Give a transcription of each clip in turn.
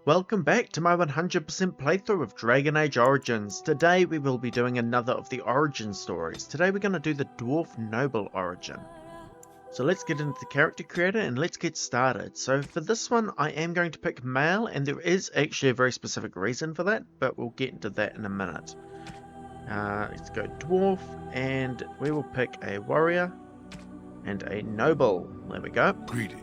Welcome back to my 100% playthrough of Dragon Age Origins. Today we will be doing another of the origin stories. Today we're going to do the Dwarf Noble origin. So let's get into the character creator and let's get started. So for this one I am going to pick male, and there is actually a very specific reason for that, but we'll get into that in a minute. Let's go Dwarf, and we will pick a warrior and a noble. There we go. Greetings.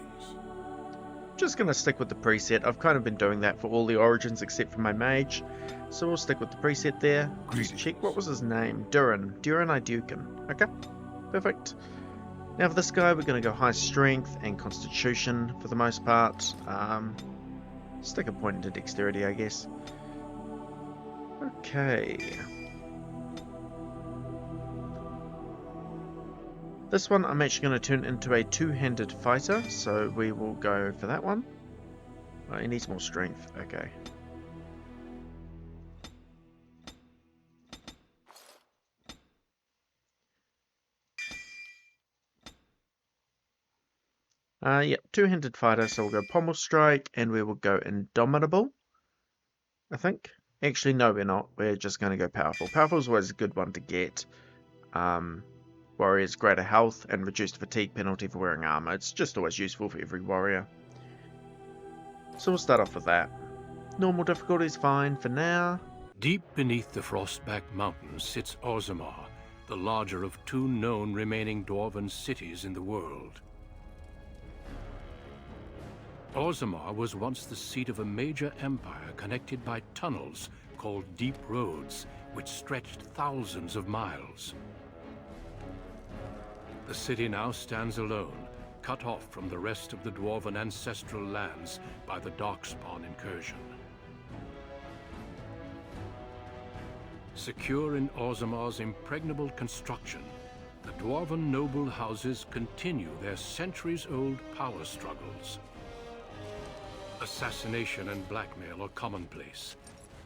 Just going to stick with the preset. I've kind of been doing that for all the origins except for my mage. So we'll stick with the preset there. Just check, what was his name? Durin Idukin. Okay, perfect. Now for this guy we're going to go high strength and constitution for the most part. Stick a point into dexterity, I guess. Okay. This one I'm actually going to turn into a two-handed fighter, so we will go for that one. Oh, he needs more strength, okay. Yep, two-handed fighter, so we'll go Pommel Strike, and we will go Indomitable, I think. Actually, no, we're not. We're just going to go Powerful. Powerful is always a good one to get. Warriors greater health and reduced fatigue penalty for wearing armor. It's just always useful for every warrior. So we'll start off with that. Normal difficulty is fine for now. Deep beneath the Frostback Mountains sits Orzammar, the larger of two known remaining dwarven cities in the world. Orzammar was once the seat of a major empire connected by tunnels called Deep Roads, which stretched thousands of miles. The city now stands alone, cut off from the rest of the dwarven ancestral lands by the Darkspawn incursion. Secure in Orzammar's impregnable construction, the dwarven noble houses continue their centuries-old power struggles. Assassination and blackmail are commonplace,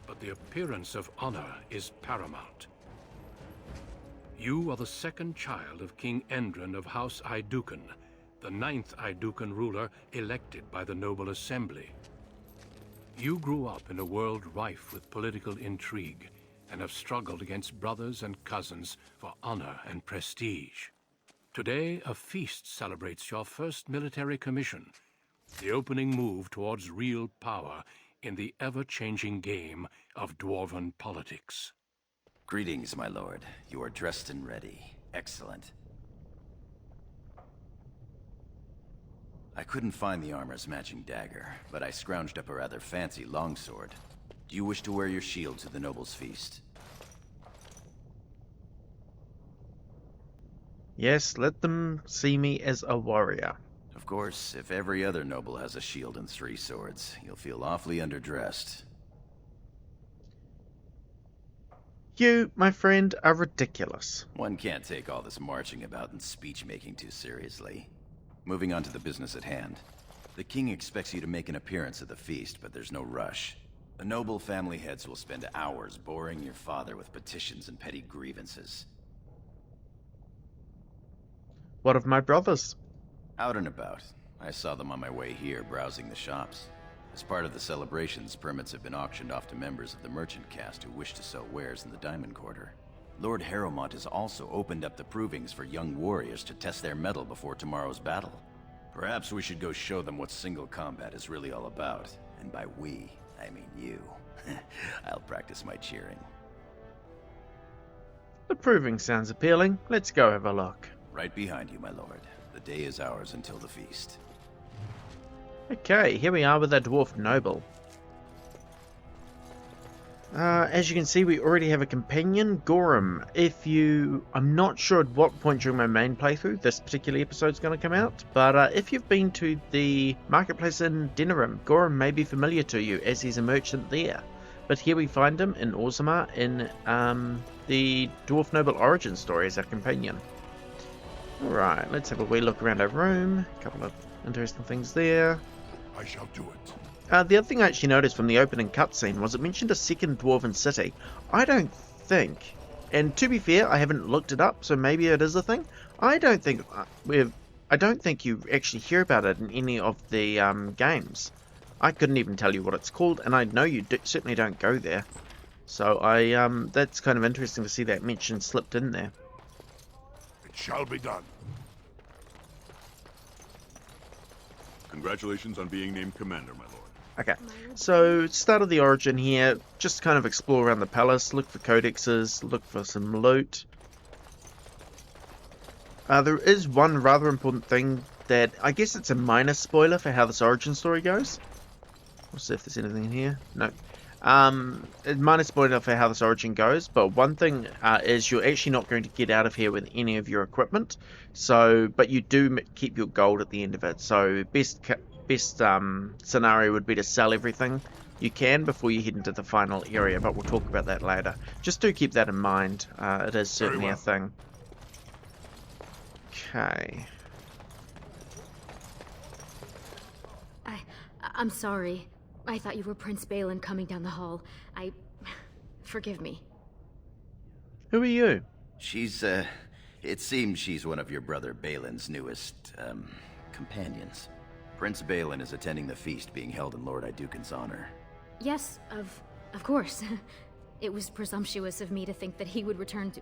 but the appearance of honor is paramount. You are the second child of King Endrin of House Idukan, the 9th Idukan ruler elected by the Noble Assembly. You grew up in a world rife with political intrigue and have struggled against brothers and cousins for honor and prestige. Today, a feast celebrates your first military commission, the opening move towards real power in the ever-changing game of dwarven politics. Greetings, my lord. You are dressed and ready. Excellent. I couldn't find the armor's matching dagger, but I scrounged up a rather fancy longsword. Do you wish to wear your shield to the noble's feast? Yes, let them see me as a warrior. Of course, if every other noble has a shield and 3 swords, you'll feel awfully underdressed. You, my friend, are ridiculous. One can't take all this marching about and speech-making too seriously. Moving on to the business at hand. The king expects you to make an appearance at the feast, but there's no rush. The noble family heads will spend hours boring your father with petitions and petty grievances. What of my brothers? Out and about. I saw them on my way here, browsing the shops. As part of the celebrations, permits have been auctioned off to members of the merchant caste who wish to sell wares in the Diamond Quarter. Lord Harrowmont has also opened up the provings for young warriors to test their mettle before tomorrow's battle. Perhaps we should go show them what single combat is really all about. And by we, I mean you. I'll practice my cheering. The proving sounds appealing. Let's go have a look. Right behind you, my lord. The day is ours until the feast. Okay, here we are with our Dwarf Noble. As you can see, we already have a companion, Gorham. I'm not sure at what point during my main playthrough this particular episode is going to come out, but if you've been to the marketplace in Denerim, Gorham may be familiar to you as he's a merchant there. But here we find him in Orzammar in the Dwarf Noble origin story as our companion. Alright, let's have a wee look around our room. A couple of interesting things there. I shall do it. The other thing I actually noticed from the opening cutscene was it mentioned a second dwarven city. I don't think, and to be fair, I haven't looked it up, so maybe it is a thing. I don't think you actually hear about it in any of the games. I couldn't even tell you what it's called, and I know you certainly don't go there. So that's kind of interesting to see that mention slipped in there. It shall be done. Congratulations on being named commander, my lord. Okay, so start of the origin here, just kind of explore around the palace, look for codexes, look for some loot. There is one rather important thing that, I guess it's a minor spoiler for how this origin story goes. We'll see if there's anything in here. No. A minor spoiler for how this origin goes, but one thing is you're actually not going to get out of here with any of your equipment. So, but you do keep your gold at the end of it. So, best scenario would be to sell everything you can before you head into the final area, but we'll talk about that later. Just do keep that in mind. It is certainly a thing. Okay. I'm sorry. I thought you were Prince Balin coming down the hall. Forgive me. Who are you? She's, it seems she's one of your brother Balin's newest, companions. Prince Balin is attending the feast being held in Lord Iduken's honor. Yes, of course. It was presumptuous of me to think that he would return to...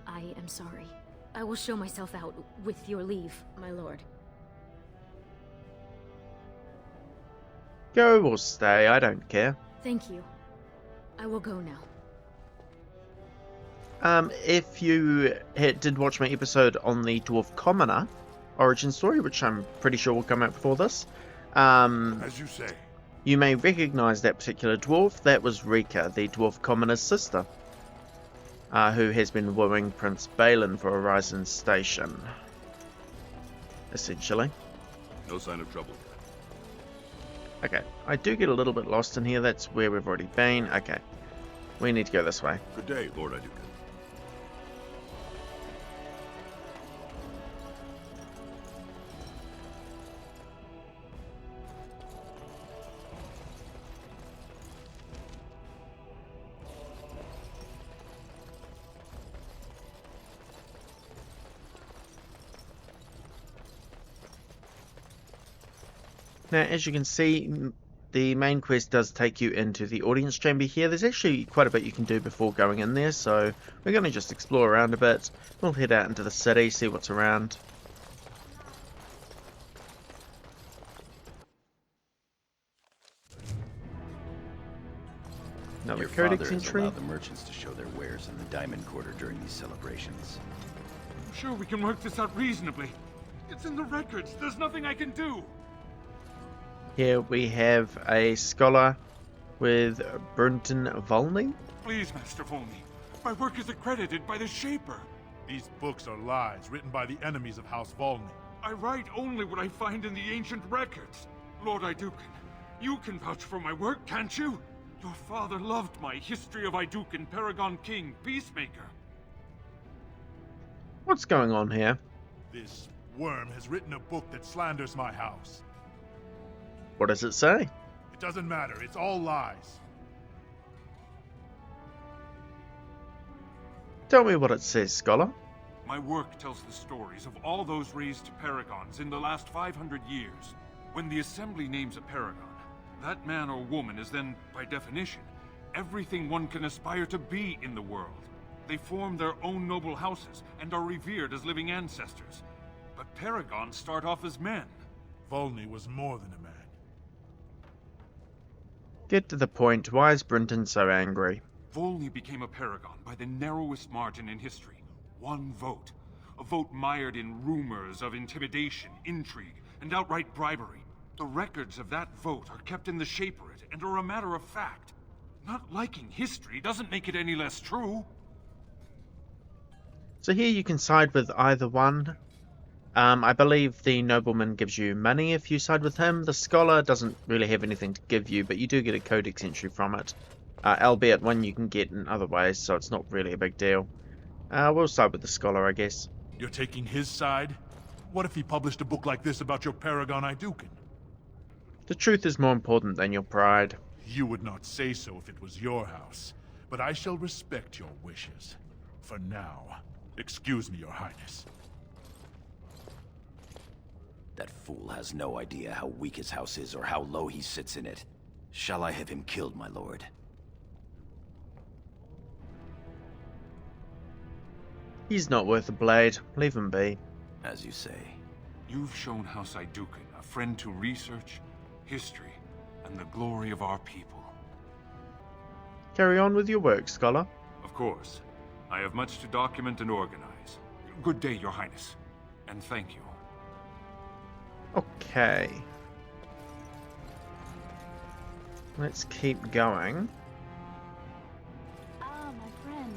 I am sorry. I will show myself out, with your leave, my lord. Go or stay, I don't care. Thank you. I will go now. If you did watch my episode on the Dwarf Commoner origin story, which I'm pretty sure will come out before this, As you say. you may recognize that particular dwarf. That was Rika, the Dwarf Commoner's sister, who has been wooing Prince Balin for Horizon Station, essentially. No sign of trouble. Okay, I do get a little bit lost in here. That's where we've already been. Okay, we need to go this way. Good day, Lord Iduken. Now, as you can see, the main quest does take you into the audience chamber here. There's actually quite a bit you can do before going in there, so we're going to just explore around a bit. We'll head out into the city, see what's around. Another Your codex father has entry. allowed the merchants to show their wares in the Diamond Quarter during these celebrations. I'm sure we can work this out reasonably. It's in the records. There's nothing I can do. Here we have a scholar with Brunton Volney. Please, Master Volney. My work is accredited by the Shaper. These books are lies written by the enemies of House Volney. I write only what I find in the ancient records. Lord Iduken, you can vouch for my work, can't you? Your father loved my History of Iduken, Paragon King, Peacemaker. What's going on here? This worm has written a book that slanders my house. What does it say? It doesn't matter, it's all lies. Tell me what it says, scholar. My work tells the stories of all those raised to paragons in the last 500 years. When the Assembly names a paragon, that man or woman is then, by definition, everything one can aspire to be in the world. They form their own noble houses and are revered as living ancestors. But paragons start off as men. Volney was more than a man. Get to the point. Why is Brinton so angry? Volney became a paragon by the narrowest margin in history. One vote. A vote mired in rumors of intimidation, intrigue, and outright bribery. The records of that vote are kept in the Shaperate and are a matter of fact. Not liking history doesn't make it any less true. So here you can side with either one. I believe the nobleman gives you money if you side with him. The scholar doesn't really have anything to give you, but you do get a codex entry from it. Albeit one you can get in other ways, so it's not really a big deal. We'll side with the scholar, I guess. You're taking his side? What if he published a book like this about your paragon Iduken? The truth is more important than your pride. You would not say so if it was your house, but I shall respect your wishes. For now, excuse me, your highness. That fool has no idea how weak his house is or how low he sits in it. Shall I have him killed, my lord? He's not worth a blade. Leave him be. As you say. You've shown House Iduken a friend to research, history, and the glory of our people. Carry on with your work, scholar. Of course. I have much to document and organize. Good day, Your Highness. And thank you. Okay. Let's keep going. Ah, my friend.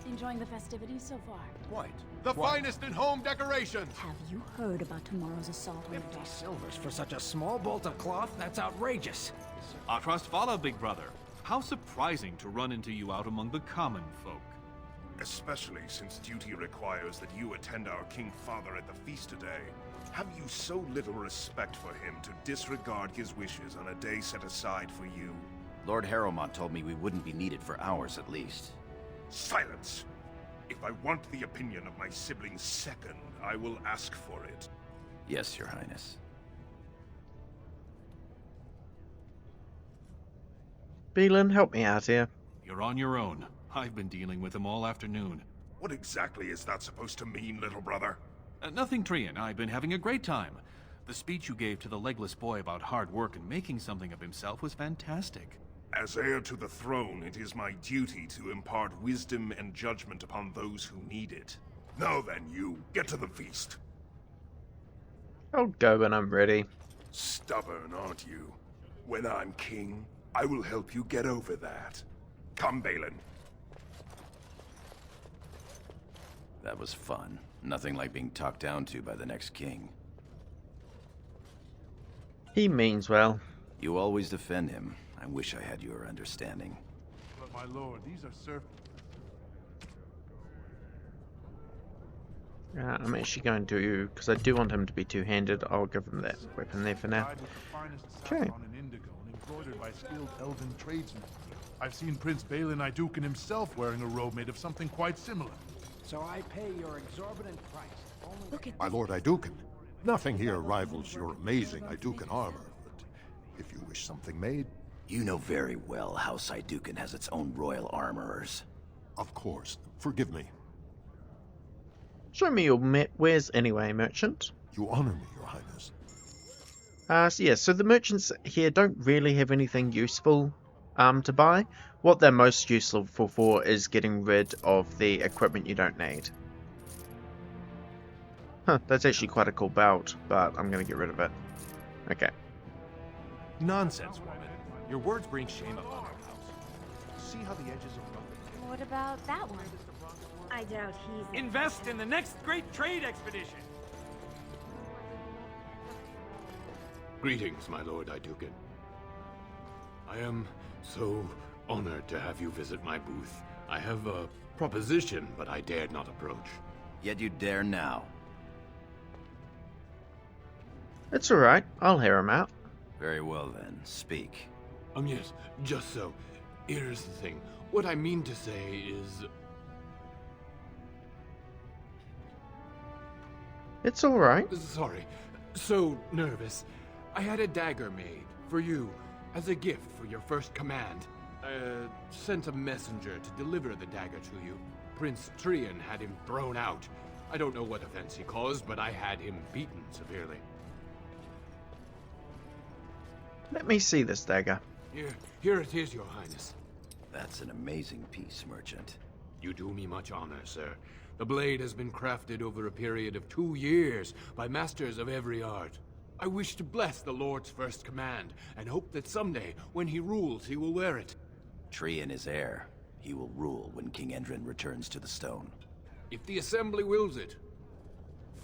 Enjoying the festivities so far? Quite. The finest in home decorations! Have you heard about tomorrow's assault on the 50 Dwarf? silvers for such a small bolt of cloth? That's outrageous. Our trust follow, big brother. How surprising to run into you out among the common folk. Especially since duty requires that you attend our King Father at the feast today. Have you so little respect for him to disregard his wishes on a day set aside for you? Lord Harrowmont told me we wouldn't be needed for hours at least. Silence! If I want the opinion of my siblings second, I will ask for it. Yes, Your Highness. Beelan, help me out here. You're on your own. I've been dealing with them all afternoon. What exactly is that supposed to mean, little brother? Nothing, Trian. I've been having a great time. The speech you gave to the legless boy about hard work and making something of himself was fantastic. As heir to the throne, it is my duty to impart wisdom and judgment upon those who need it. Now then, you, get to the feast. I'll go when I'm ready. Stubborn, aren't you? When I'm king, I will help you get over that. Come, Balin. That was fun. Nothing like being talked down to by the next king. He means well. You always defend him. I wish I had your understanding. But my lord, these are serf... I'm actually going to, because I do want him to be two-handed, I'll give him that weapon there for now. dyed with the finest Okay. saffron and indigo and embroidered by skilled elven tradesmen. I've seen Prince Balin Iduken himself wearing a robe made of something quite similar. So I pay your exorbitant price. Only Look at My lord Iduken, nothing here rivals your amazing Iduken armor, but if you wish something made... You know very well House Iduken has its own royal armorers. Of course. Forgive me. Show me your wares anyway, merchant. You honor me, your highness. So yeah, so the merchants here don't really have anything useful to buy. What they're most useful for is getting rid of the equipment you don't need. Huh, that's actually quite a cool belt, but I'm going to get rid of it. Okay. Nonsense, woman. Your words bring shame upon our house. See how the edges are rough? What about that one? I doubt he's... invest in the next great trade expedition. Greetings, my lord Iduken. I am so honored to have you visit my booth. I have a proposition, but I dared not approach. Yet you dare now. It's alright, I'll hear him out. Very well then, speak. Yes, just so. Here's the thing. What I mean to say is... It's alright. Sorry. So nervous. I had a dagger made for you as a gift for your first command. Sent a messenger to deliver the dagger to you. Prince Trian had him thrown out. I don't know what offense he caused, but I had him beaten severely. Let me see this dagger. Here it is, your highness. That's an amazing piece, merchant. You do me much honor, sir. The blade has been crafted over a period of 2 years by masters of every art. I wish to bless the Lord's first command, and hope that someday, when he rules, he will wear it. Trian is heir. He will rule when King Endrin returns to the stone. If the Assembly wills it.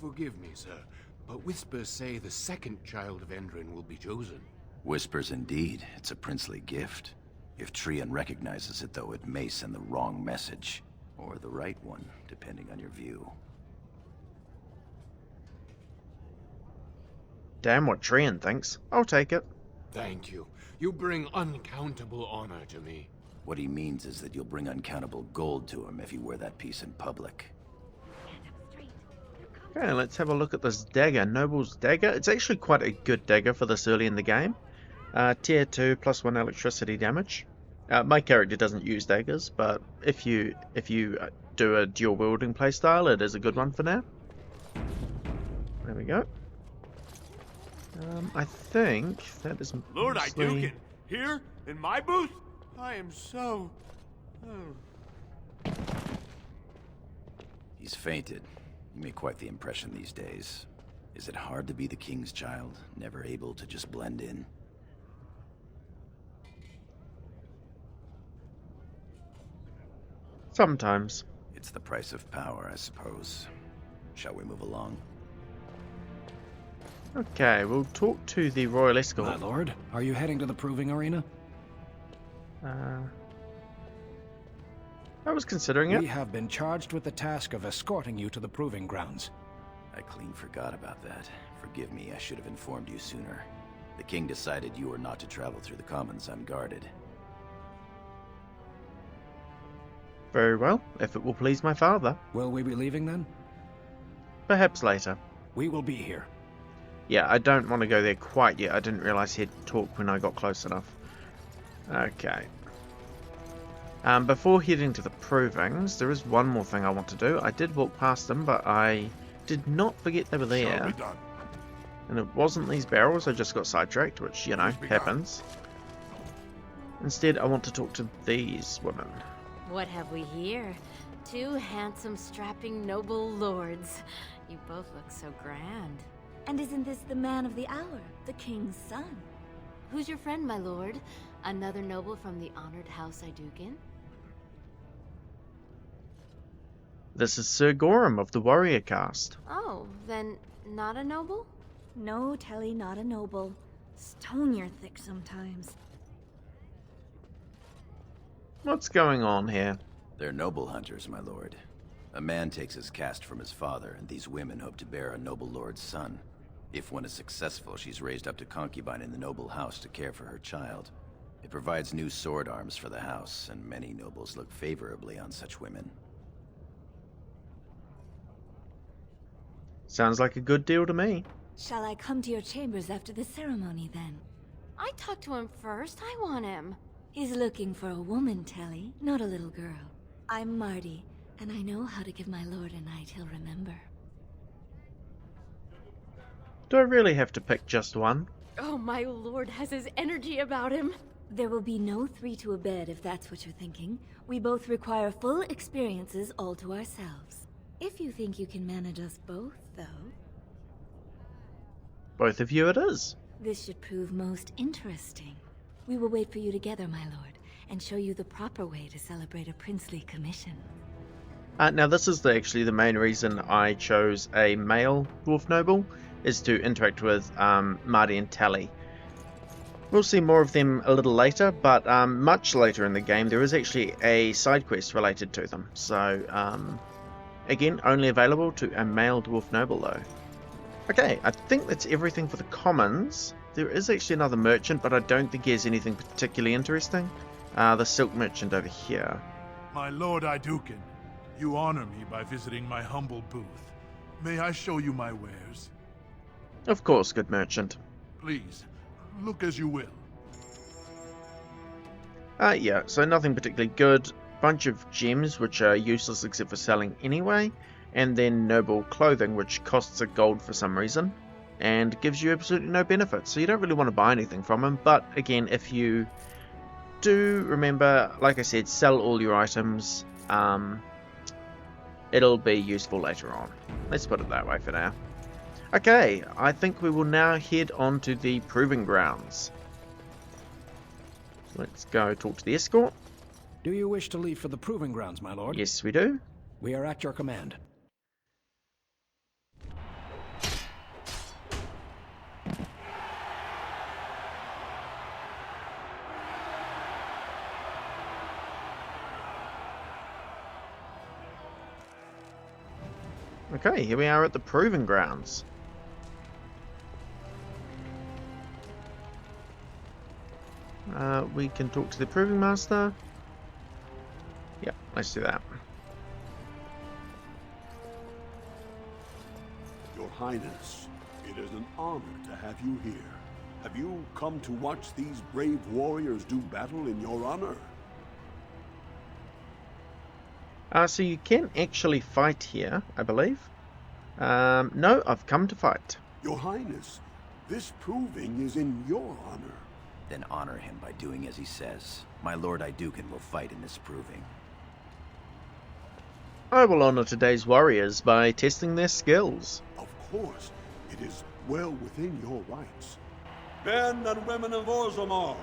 Forgive me, sir, but whispers say the second child of Endrin will be chosen. Whispers indeed. It's a princely gift. If Trian recognizes it, though, it may send the wrong message. Or the right one, depending on your view. Damn what Trian thinks. I'll take it. Thank you. You bring uncountable honor to me. What he means is that you'll bring uncountable gold to him if you wear that piece in public. Stand up straight. They're coming. Okay, let's have a look at this dagger. Noble's dagger. It's actually quite a good dagger for this early in the game. Tier 2 +1 electricity damage. My character doesn't use daggers, but if you do a dual wielding playstyle, it is a good one for now. There we go. I think that is Lord mostly... Iduken, here in my booth. I am so. Oh. He's fainted. You make quite the impression these days. Is it hard to be the king's child, never able to just blend in? Sometimes. It's the price of power, I suppose. Shall we move along? Okay, we'll talk to the Royal Escort. My lord, are you heading to the proving arena? I was considering it. We have been charged with the task of escorting you to the proving grounds. I clean forgot about that. Forgive me, I should have informed you sooner. The king decided you were not to travel through the commons unguarded. Very well, if it will please my father. Will we be leaving then? Perhaps later. We will be here. Yeah, I don't want to go there quite yet. I didn't realize he'd talk when I got close enough. Okay. Before heading to the provings, there is one more thing I want to do. I did walk past them, but I did not forget they were there. And it wasn't these barrels, I just got sidetracked, which, you know, happens. Instead, I want to talk to these women. What have we here? Two handsome, strapping, noble lords. You both look so grand. And isn't this the man of the hour, the king's son? Who's your friend, my lord? Another noble from the honored House Iduken? This is Sir Gorham of the Warrior Caste. Oh, then not a noble? No, Telly, not a noble. Stone you're thick sometimes. What's going on here? They're noble hunters, my lord. A man takes his caste from his father, and these women hope to bear a noble lord's son. If one is successful, she's raised up to concubine in the noble house to care for her child. It provides new sword arms for the house, and many nobles look favorably on such women. Sounds like a good deal to me. Shall I come to your chambers after the ceremony, then? I talked to him first. I want him. He's looking for a woman, Telly, not a little girl. I'm Marty, and I know how to give my lord a night he'll remember. Do I really have to pick just one? Oh, my lord has his energy about him. There will be no 3 to a bed if that's what you're thinking. We both require full experiences all to ourselves. If you think you can manage us both, though. Both of you it is. This should prove most interesting. We will wait for you together, my lord, and show you the proper way to celebrate a princely commission. Now this is actually the main reason I chose a male dwarf noble, is to interact with Marty and Tally. We'll see more of them a little later, but much later in the game there is actually a side quest related to them. So, again, only available to a male dwarf noble though. Okay, I think that's everything for the commons. There is actually another merchant, but I don't think he has anything particularly interesting. The silk merchant over here. My lord Iduken, you honor me by visiting my humble booth. May I show you my wares? Of course, good merchant. Please, look as you will. Yeah, so nothing particularly good. Bunch of gems, which are useless except for selling anyway. And then noble clothing, which costs a gold for some reason. And gives you absolutely no benefits, so you don't really want to buy anything from him. But again, if you do remember, like I said, sell all your items. It'll be useful later on. Let's put it that way for now. Okay, I think we will now head on to the proving grounds. Let's go talk to the escort. Do you wish to leave for the proving grounds, my lord? Yes, we do. We are at your command. Okay, here we are at the proving grounds. We can talk to the proving master. Yeah, let's do that. Highness, it is an honor to have you here. Have you come to watch these brave warriors do battle in your honor? So you can actually fight here, I believe. No, I've come to fight. Your Highness, this proving is in your honor. Then honor him by doing as he says. My Lord Iduken will fight in this proving. I will honor today's warriors by testing their skills. Of course, it is well within your rights. Men and women of Orzammar,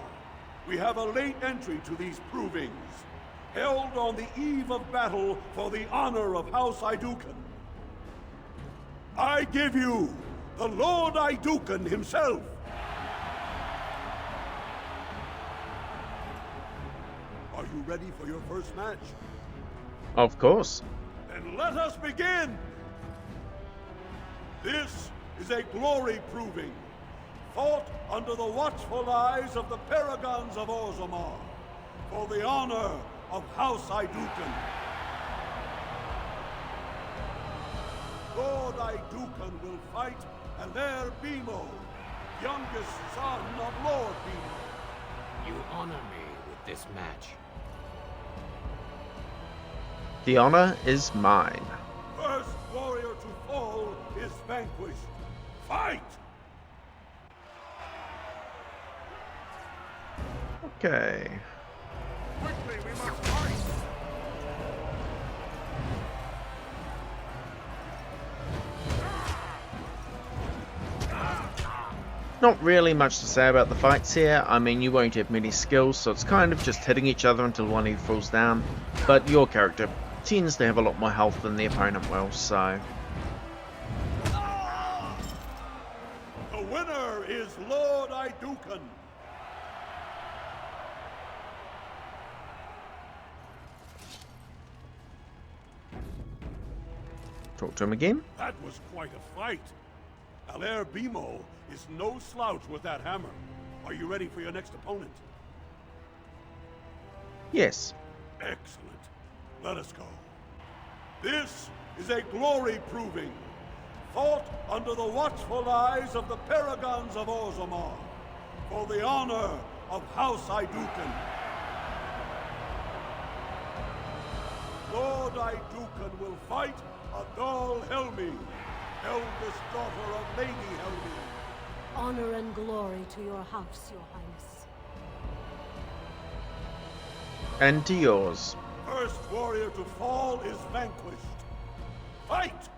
we have a late entry to these provings, held on the eve of battle for the honor of House Iduken. I give you the Lord Iduken himself. Are you ready for your first match? Of course. Then let us begin! This is a glory proving, fought under the watchful eyes of the paragons of Orzammar, for the honor of House Iduken. Lord Iduken will fight Alair Bimo, youngest son of Lord Bimo. You honor me with this match. The honor is mine. First warrior to fall is vanquished. Fight! Okay. Quickly, we must fight! Not really much to say about the fights here. I mean, you won't have many skills, so it's kind of just hitting each other until one of you falls down. But your character tends to have a lot more health than the opponent will, so... The winner is Lord Iduken. Talk to him again. That was quite a fight. Alair Bimo is no slouch with that hammer. Are you ready for your next opponent? Yes. Excellent. Let us go. This is a glory proving, fought under the watchful eyes of the paragons of Orzammar, for the honor of House Iduken. Lord Iduken will fight Adal Helmi, eldest daughter of Lady Helmi. Honor and glory to your house, your highness. And to yours. First warrior to fall is vanquished. Fight!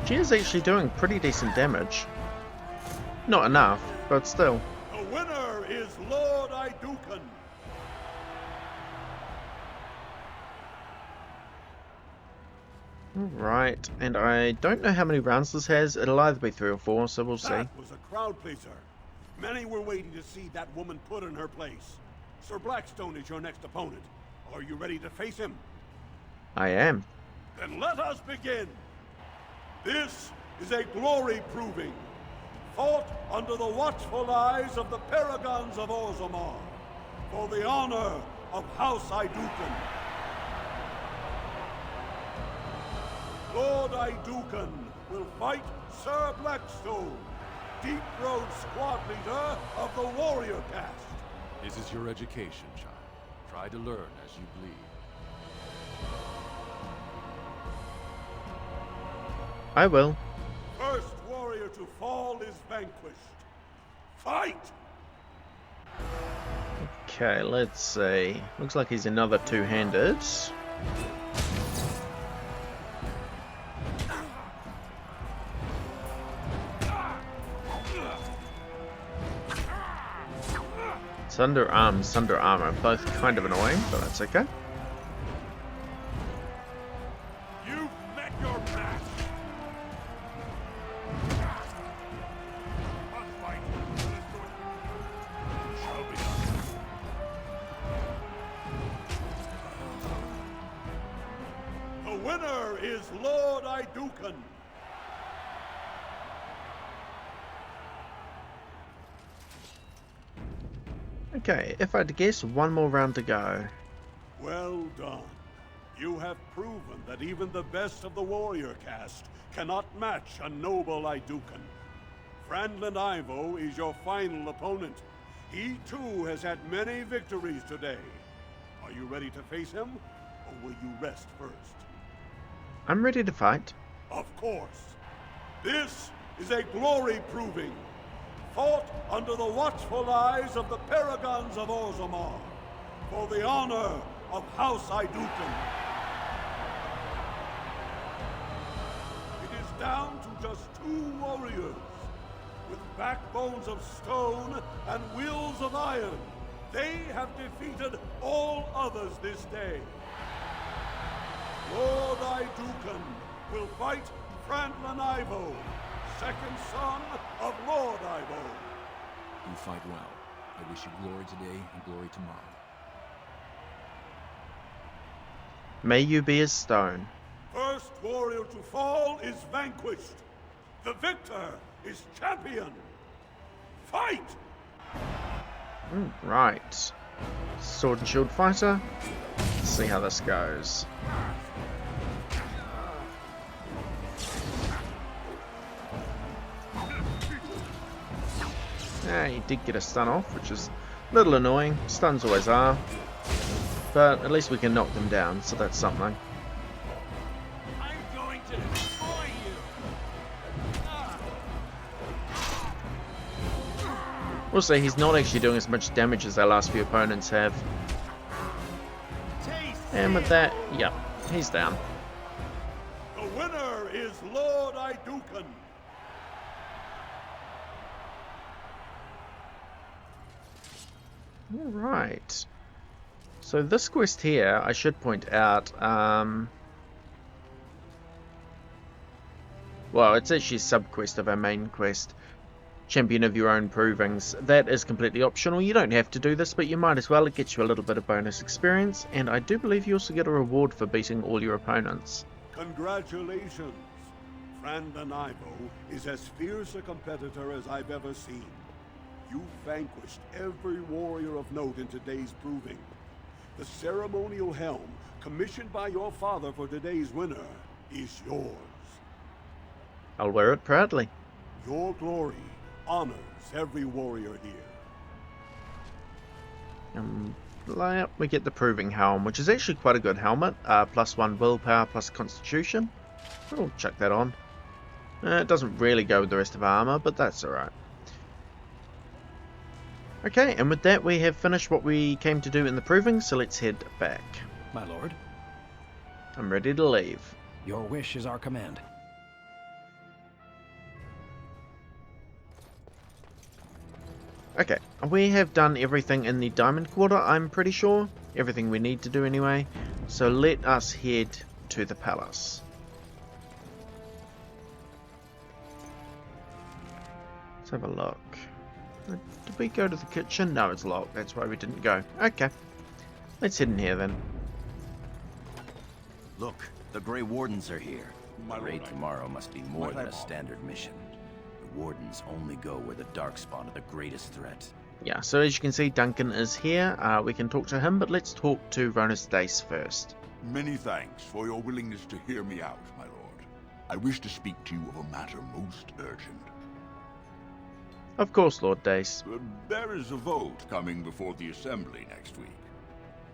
She is actually doing pretty decent damage. Not enough, but still. The winner is Lord Iduken. Right, and I don't know how many rounds this has. It'll either be 3 or 4, so we'll see. That was a crowd pleaser. Many were waiting to see that woman put in her place. Sir Blackstone is your next opponent. Are you ready to face him? I am. Then let us begin. This is a glory proving, fought under the watchful eyes of the paragons of Orzammar, for the honor of House Iduken. Lord Iduken will fight Sir Blackstone, Deep Road squad leader of the warrior caste. This is your education, child. Try to learn as you bleed. I will. First warrior to fall is vanquished. Fight! Okay, let's see. Looks like he's another two-handed. Under armor, both kind of annoying, but that's okay. You've met your match. winner is Lord Iduken. Okay, if I had to guess, one more round to go. Well done. You have proven that even the best of the warrior caste cannot match a noble Iduken. Franklin Ivo is your final opponent. He too has had many victories today. Are you ready to face him, or will you rest first? I'm ready to fight. Of course. This is a glory proving, fought under the watchful eyes of the Paragons of Orzammar, for the honor of House Iduken. It is down to just 2 warriors, with backbones of stone and wills of iron. They have defeated all others this day. Lord Iduken will fight Franklin Ivo, second son of Lord Ivo. You fight well. I wish you glory today and glory tomorrow. May you be as stone. First warrior to fall is vanquished. The victor is champion. Fight! Right. Sword and shield fighter. Let's see how this goes. Yeah, he did get a stun off, which is a little annoying. Stuns always are. But at least we can knock them down, so that's something. I'm going to destroy you. We'll see, he's not actually doing as much damage as our last few opponents have. And with that, yep, he's down. The winner is Lord Iduken. Alright. So this quest here, I should point out, well, it's actually a sub-quest of our main quest, Champion of Your Own Provings. That is completely optional. You don't have to do this, but you might as well. It gets you a little bit of bonus experience, and I do believe you also get a reward for beating all your opponents. Congratulations. Franklin Ivo is as fierce a competitor as I've ever seen. You vanquished every warrior of note in today's proving. The ceremonial helm, commissioned by your father for today's winner, is yours. I'll wear it proudly. Your glory honors every warrior here. We get the Proving Helm, which is actually quite a good helmet. +1 willpower, plus constitution. We'll chuck that on. It doesn't really go with the rest of our armor, but that's alright. Okay, and with that we have finished what we came to do in the Proving, so let's head back. My lord? I'm ready to leave. Your wish is our command. Okay, we have done everything in the Diamond Quarter, I'm pretty sure. Everything we need to do anyway. So let us head to the palace. Let's have a look. Did we go to the kitchen? No, it's locked. That's why we didn't go. Okay. Let's head in here then. Look, the Grey Wardens are here. My The raid lord, tomorrow must be more My than a lord. standard mission. The Wardens only go where the Darkspawn are the greatest threat. Yeah, so as you can see, Duncan is here. We can talk to him, but let's talk to Ronus Dace first. Many thanks for your willingness to hear me out, my lord. I wish to speak to you of a matter most urgent. Of course, Lord Dace. There is a vote coming before the Assembly next week,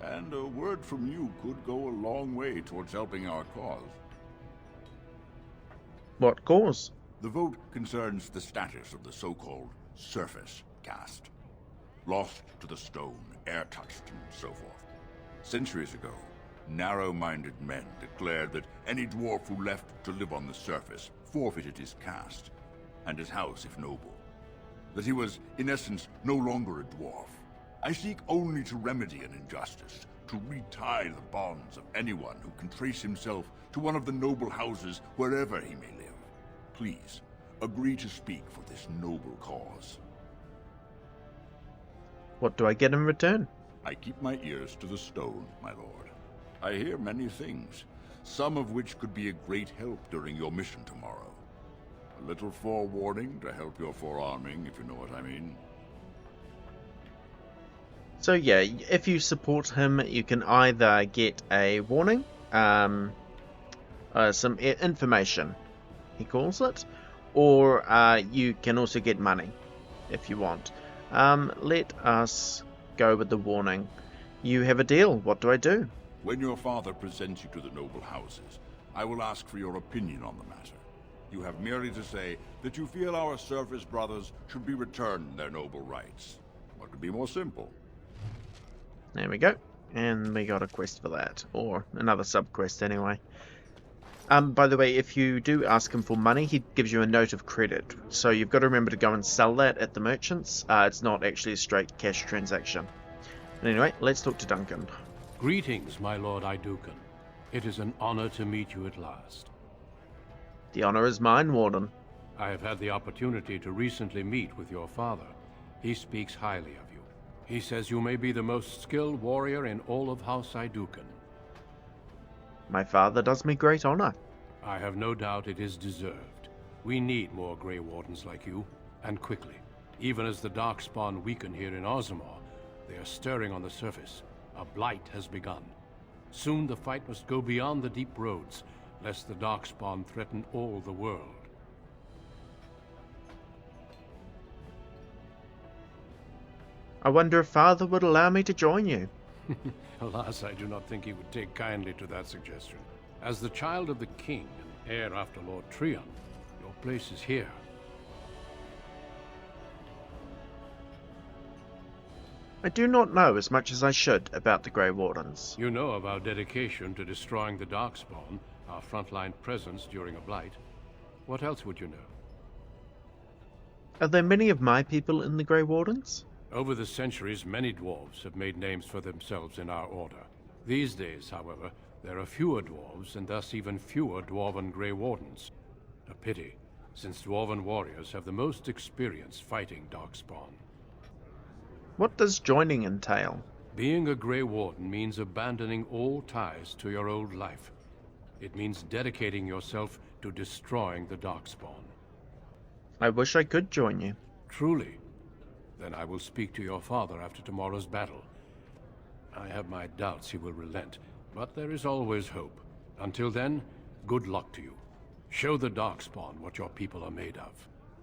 and a word from you could go a long way towards helping our cause. What cause? The vote concerns the status of the so-called surface caste. Lost to the stone, air-touched, and so forth. Centuries ago, narrow-minded men declared that any dwarf who left to live on the surface forfeited his caste, and his house if noble. That he was, in essence, no longer a dwarf. I seek only to remedy an injustice, to retie the bonds of anyone who can trace himself to one of the noble houses wherever he may live. Please, agree to speak for this noble cause. What do I get in return? I keep my ears to the stone, my lord. I hear many things. some of which could be a great help during your mission tomorrow. A little forewarning to help your forearming, if you know what I mean. So yeah, if you support him, you can either get a warning, some information, he calls it, or you can also get money, if you want. Let us go with the warning. You have a deal. What do I do? When your father presents you to the noble houses, I will ask for your opinion on the matter. You have merely to say that you feel our surface brothers should be returned their noble rights. What could be more simple? There we go. And we got a quest for that. Or another sub-quest anyway. By the way, if you do ask him for money, he gives you a note of credit. So you've got to remember to go and sell that at the merchants. It's not actually a straight cash transaction. Anyway, let's talk to Duncan. Greetings, my lord Idukan. It is an honor to meet you at last. The honor is mine, Warden. I have had the opportunity to recently meet with your father. He speaks highly of you. He says you may be the most skilled warrior in all of House Idukan. My father does me great honor. I have no doubt it is deserved. We need more Grey Wardens like you, and quickly. Even as the Darkspawn weaken here in Orzammar, they are stirring on the surface. A blight has begun. Soon the fight must go beyond the deep roads, lest the Darkspawn threaten all the world. I wonder if Father would allow me to join you. Alas, I do not think he would take kindly to that suggestion. As the child of the king and heir after Lord Trion, your place is here. I do not know as much as I should about the Grey Wardens. You know of our dedication to destroying the Darkspawn, our frontline presence during a blight. What else would you know? Are there many of my people in the Grey Wardens? Over the centuries, many dwarves have made names for themselves in our order. These days, however, there are fewer dwarves and thus even fewer dwarven Grey Wardens. A pity, since dwarven warriors have the most experience fighting Darkspawn. What does joining entail? Being a Grey Warden means abandoning all ties to your old life. It means dedicating yourself to destroying the Darkspawn. I wish I could join you. Truly? Then I will speak to your father after tomorrow's battle. I have my doubts he will relent, but there is always hope. Until then, good luck to you. Show the Darkspawn what your people are made of.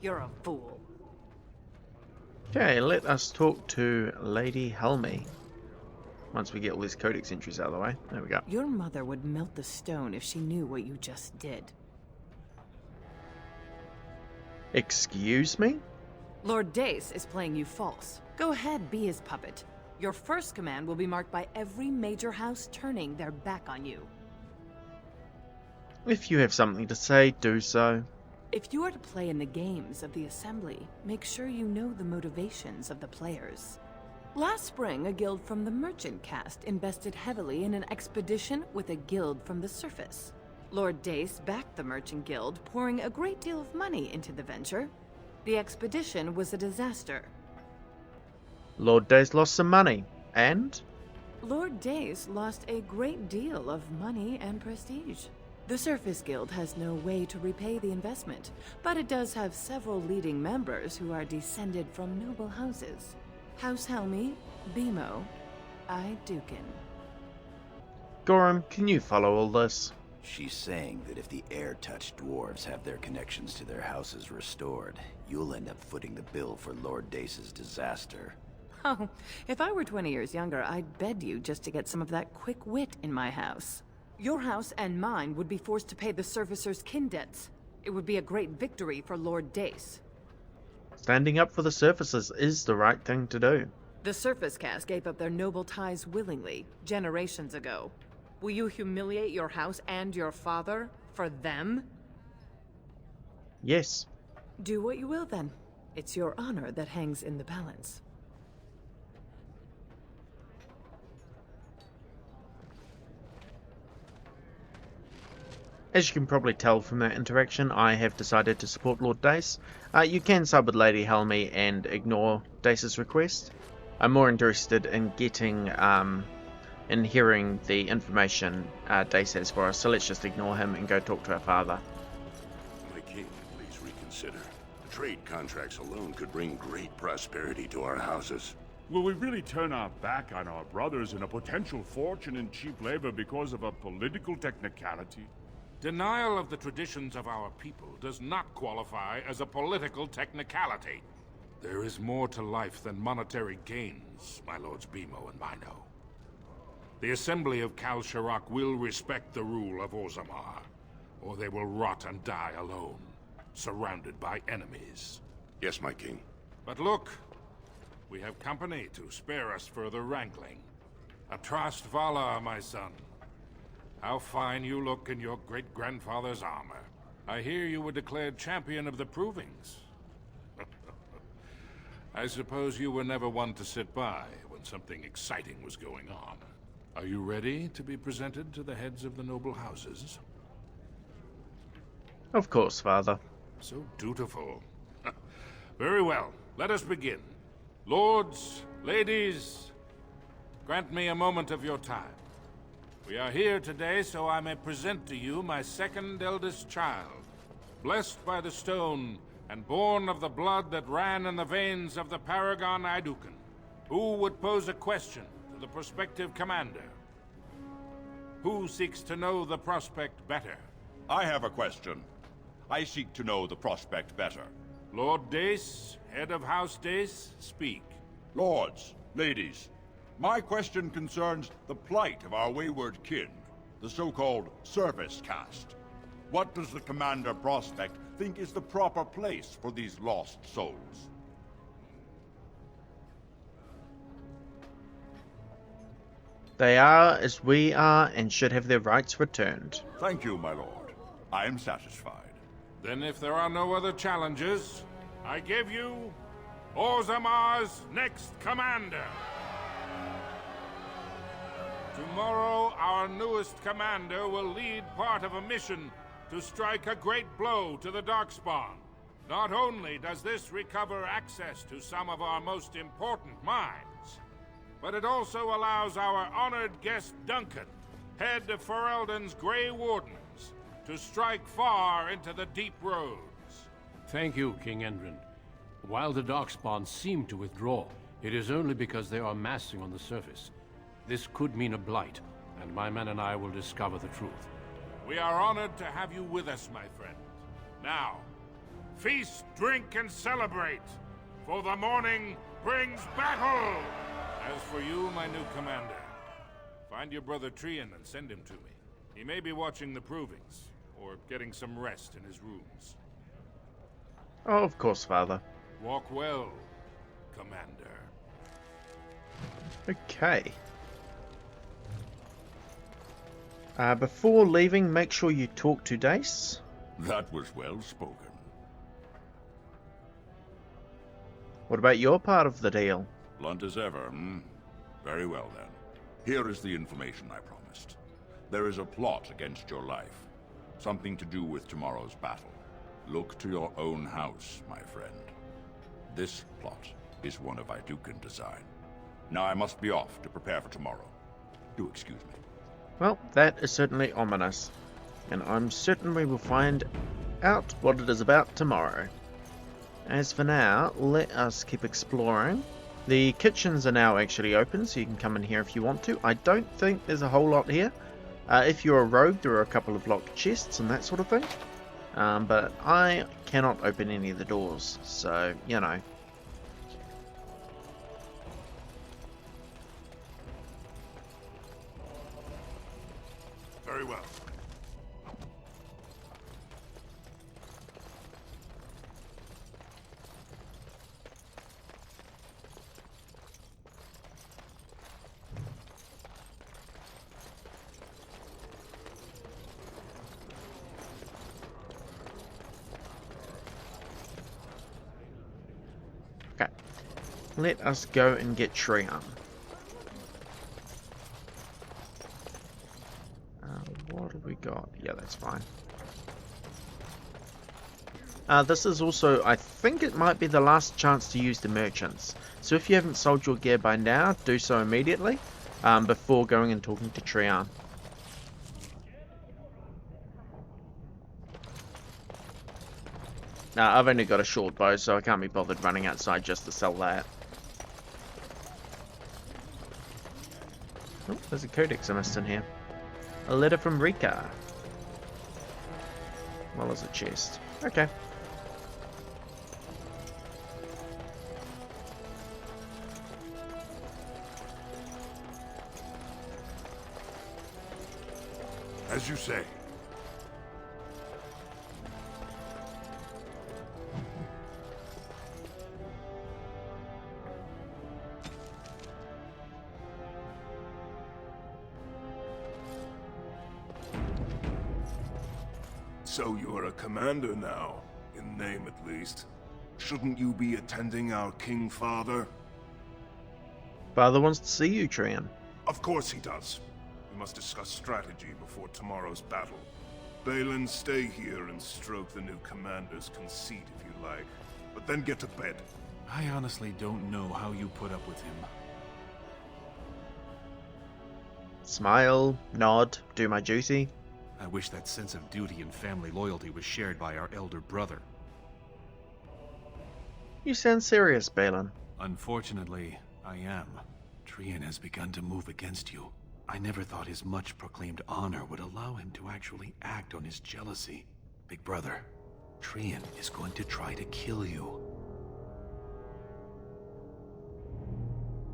You're a fool. Okay, let us talk to Lady Helmi. Once we get all these codex entries out of the way. There we go. Your mother would melt the stone if she knew what you just did. Excuse me? Lord Dace is playing you false. Go ahead, be his puppet. Your first command will be marked by every major house turning their back on you. If you have something to say, do so. If you are to play in the games of the Assembly, make sure you know the motivations of the players. Last spring, a guild from the Merchant caste invested heavily in an expedition with a guild from the surface. Lord Dace backed the Merchant Guild, pouring a great deal of money into the venture. The expedition was a disaster. Lord Dace lost some money. And? Lord Dace lost a great deal of money and prestige. The Surface Guild has no way to repay the investment, but it does have several leading members who are descended from noble houses. House Helmi, Bimo, Idukan. Gorham, can you follow all this? She's saying that if the air-touched dwarves have their connections to their houses restored, you'll end up footing the bill for Lord Dace's disaster. Oh, if I were 20 years younger, I'd bed you just to get some of that quick wit in my house. Your house and mine would be forced to pay the Surfacer's kin debts. It would be a great victory for Lord Dace. Standing up for the Surfacers is the right thing to do. The Surface caste gave up their noble ties willingly, generations ago. Will you humiliate your house and your father for them? Yes. Do what you will, then. It's your honor that hangs in the balance. As you can probably tell from that interaction, I have decided to support Lord Dace. You can sub with Lady Helmi and ignore Dace's request. I'm more interested in getting in hearing the information Dace has for us, so let's just ignore him and go talk to our father. My king, please reconsider. The trade contracts alone could bring great prosperity to our houses. Will we really turn our back on our brothers and a potential fortune in cheap labor because of a political technicality? Denial of the traditions of our people does not qualify as a political technicality. There is more to life than monetary gains, my lords Bimo and Mino. The Assembly of Kal Sharrak will respect the rule of Orzammar, or they will rot and die alone, surrounded by enemies. Yes, my king. But look, we have company to spare us further wrangling. Atrast Vala, my son. How fine you look in your great-grandfather's armor. I hear you were declared champion of the Provings. I suppose you were never one to sit by when something exciting was going on. Are you ready to be presented to the heads of the noble houses? Of course, father. So dutiful. Very well, let us begin. Lords, ladies, grant me a moment of your time. We are here today so I may present to you my second eldest child, blessed by the stone and born of the blood that ran in the veins of the Paragon Idukan. Who would pose a question to the prospective commander? Who seeks to know the prospect better? I have a question. I seek to know the prospect better. Lord Dace, head of House Dace, speak. Lords, ladies, my question concerns the plight of our wayward kin, the so-called service caste. What does the Commander Prospect think is the proper place for these lost souls? They are as we are and should have their rights returned. Thank you, my lord. I am satisfied. Then if there are no other challenges, I give you Orzammar's next commander. Tomorrow, our newest commander will lead part of a mission to strike a great blow to the Darkspawn. Not only does this recover access to some of our most important mines, but it also allows our honored guest Duncan, head of Ferelden's Grey Wardens, to strike far into the deep roads. Thank you, King Endrin. While the Darkspawn seem to withdraw, it is only because they are massing on the surface. This could mean a blight, and my men and I will discover the truth. We are honored to have you with us, my friend. Now, feast, drink, and celebrate, for the morning brings battle! As for you, my new commander, find your brother Trian and send him to me. He may be watching the Provings, or getting some rest in his rooms. Oh, of course, father. Walk well, Commander. Okay. Before leaving, make sure you talk to Dace. That was well spoken. What about your part of the deal? Blunt as ever, hmm? Very well, then. Here is the information I promised. There is a plot against your life. Something to do with tomorrow's battle. Look to your own house, my friend. This plot is one of Idukan design. Now I must be off to prepare for tomorrow. Do excuse me. Well, that is certainly ominous. And I'm certain we will find out what it is about tomorrow. As for now, let us keep exploring. The kitchens are now actually open, so you can come in here if you want to. I don't think there's a whole lot here. If you're a rogue, there are a couple of locked chests and that sort of thing. But I cannot open any of the doors, so, you know. Very well. Okay. Let us go and get Trian. What have we got? Yeah, that's fine. This is also, I think it might be the last chance to use the merchants. So if you haven't sold your gear by now, do so immediately. before going and talking to Trian. Now, I've only got a short bow, so I can't be bothered running outside just to sell that. Oh, there's a codex I missed in here. A letter from Rika. Well, as a chest. Okay. As you say. So you're a commander now, in name at least. Shouldn't you be attending our King Father? Father wants to see you, Trian. Of course he does. We must discuss strategy before tomorrow's battle. Balin, stay here and stroke the new commander's conceit if you like. But then get to bed. I honestly don't know how you put up with him. Smile, nod, do my duty. I wish that sense of duty and family loyalty was shared by our elder brother. You sound serious, Balin. Unfortunately, I am. Trian has begun to move against you. I never thought his much proclaimed honor would allow him to actually act on his jealousy. Big brother, Trian is going to try to kill you.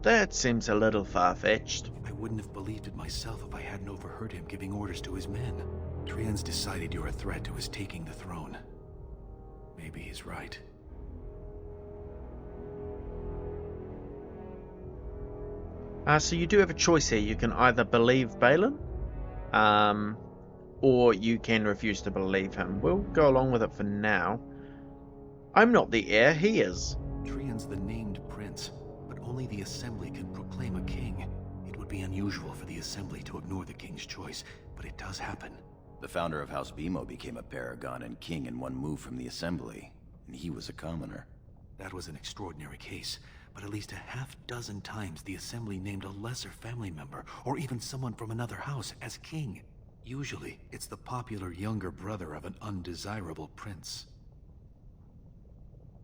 That seems a little far-fetched. I wouldn't have believed it myself if I hadn't overheard him giving orders to his men. Trian's decided you're a threat to his taking the throne. Maybe he's right. So you do have a choice here. You can either believe Balin, or you can refuse to believe him. We'll go along with it for now. I'm not the heir, he is. Trian's the named prince, but only the Assembly can proclaim a king. It would be unusual for the Assembly to ignore the king's choice, but it does happen. The founder of House Bimo became a paragon and king in one move from the Assembly, and he was a commoner. That was an extraordinary case, but at least a half-dozen times the Assembly named a lesser family member, or even someone from another house, as king. Usually, it's the popular younger brother of an undesirable prince.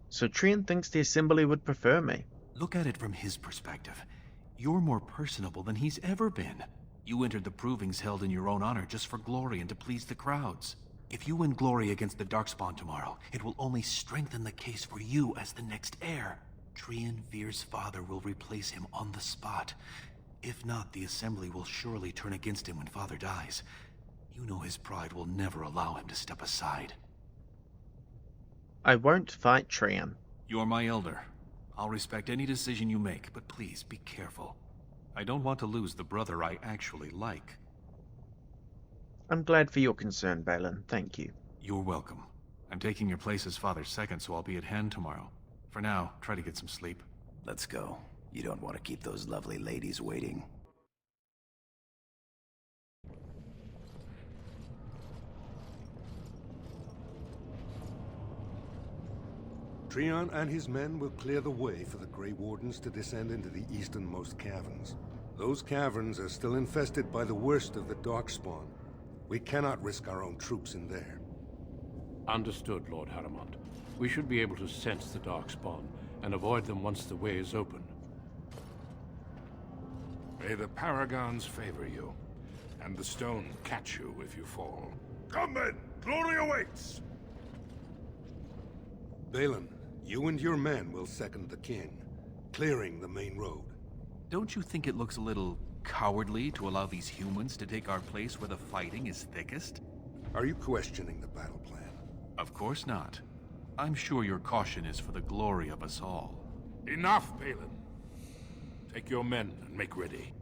So Trian thinks the Assembly would prefer me. Look at it from his perspective. You're more personable than he's ever been. You entered the provings held in your own honor just for glory and to please the crowds. If you win glory against the Darkspawn tomorrow, it will only strengthen the case for you as the next heir. Trian Veer's father will replace him on the spot. If not, the Assembly will surely turn against him when father dies. You know his pride will never allow him to step aside. I won't fight Trian. You're my elder. I'll respect any decision you make, but please be careful. I don't want to lose the brother I actually like. I'm glad for your concern, Balin. Thank you. You're welcome. I'm taking your place as father's second, so I'll be at hand tomorrow. For now, try to get some sleep. Let's go. You don't want to keep those lovely ladies waiting. Trian and his men will clear the way for the Grey Wardens to descend into the easternmost caverns. Those caverns are still infested by the worst of the Darkspawn. We cannot risk our own troops in there. Understood, Lord Haramond. We should be able to sense the Darkspawn and avoid them once the way is open. May the Paragons favor you, and the stone catch you if you fall. Come then! Glory awaits! Balin, you and your men will second the king, clearing the main road. Don't you think it looks a little cowardly to allow these humans to take our place where the fighting is thickest? Are you questioning the battle plan? Of course not. I'm sure your caution is for the glory of us all. Enough, Balin. Take your men and make ready.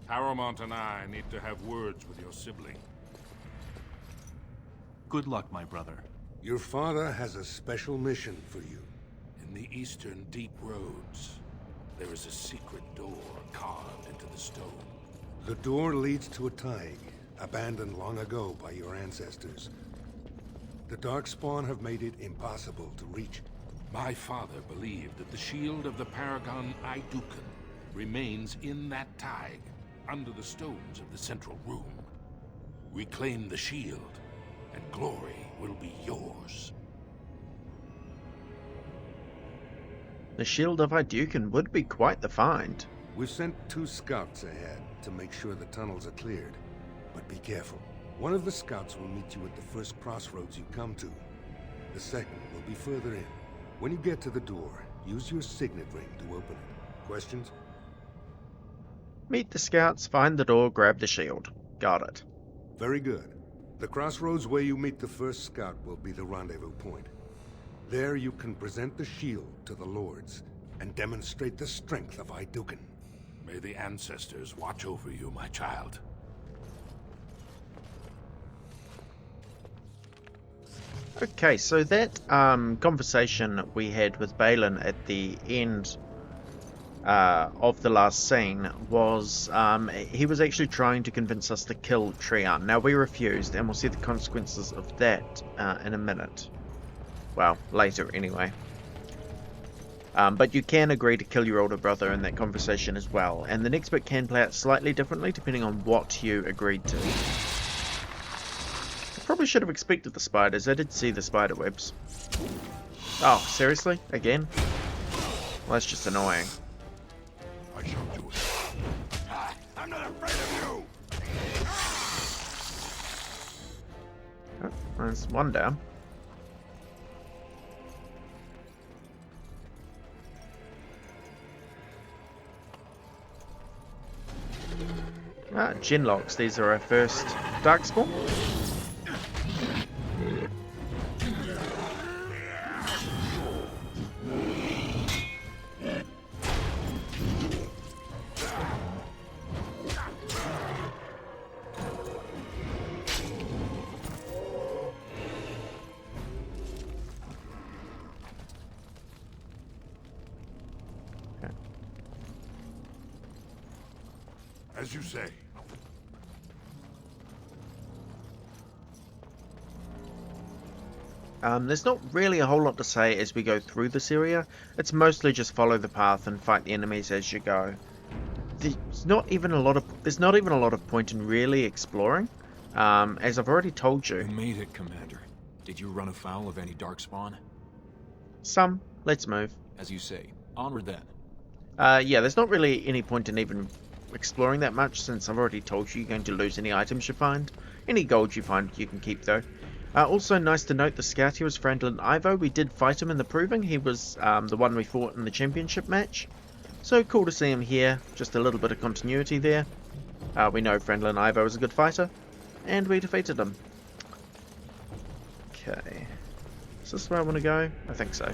Haramond and I need to have words with your sibling. Good luck, my brother. Your father has a special mission for you. In the eastern deep roads, there is a secret door carved into the stone. The door leads to a Taig, abandoned long ago by your ancestors. The Darkspawn have made it impossible to reach it. My father believed that the shield of the Paragon Idukan remains in that Taig. under the stones of the central room. Reclaim the shield, and glory will be yours. The shield of Iduken would be quite the find. We've sent 2 scouts ahead to make sure the tunnels are cleared. But be careful. One of the scouts will meet you at the first crossroads you come to. The second will be further in. When you get to the door, use your signet ring to open it. Questions? Meet the scouts, find the door, grab the shield. Got it. Very good. The crossroads where you meet the first scout will be the rendezvous point. There you can present the shield to the lords and demonstrate the strength of Iduken. May the ancestors watch over you, my child. Okay, so that conversation we had with Balin at the end of the last scene was he was actually trying to convince us to kill Treon. Now we refused, and we'll see the consequences of that in a minute. Well, later anyway. But you can agree to kill your older brother in that conversation as well, and the next bit can play out slightly differently depending on what you agreed to. I probably should have expected the spiders. I did see the spider webs. Oh, seriously? Again? Well, that's just annoying. I shall do it. I'm not afraid of you! Oh, there's one down. Genlocks, these are our first Darkspawn. As you say. There's not really a whole lot to say as we go through this area. It's mostly just follow the path and fight the enemies as you go. There's not even a lot of point in really exploring. As I've already told you. You made it, Commander. Did you run afoul of any Darkspawn? Some. Let's move. As you say. Onward then. Yeah, there's not really any point in even exploring that much, since I've already told you you're going to lose any items you find. Any gold you find you can keep though. Also nice to note the scout here was Franklin Ivo. We did fight him in the Proving. He was the one we fought in the championship match. So cool to see him here. Just a little bit of continuity there. We know Franklin Ivo is a good fighter. And we defeated him. Okay. Is this where I want to go? I think so.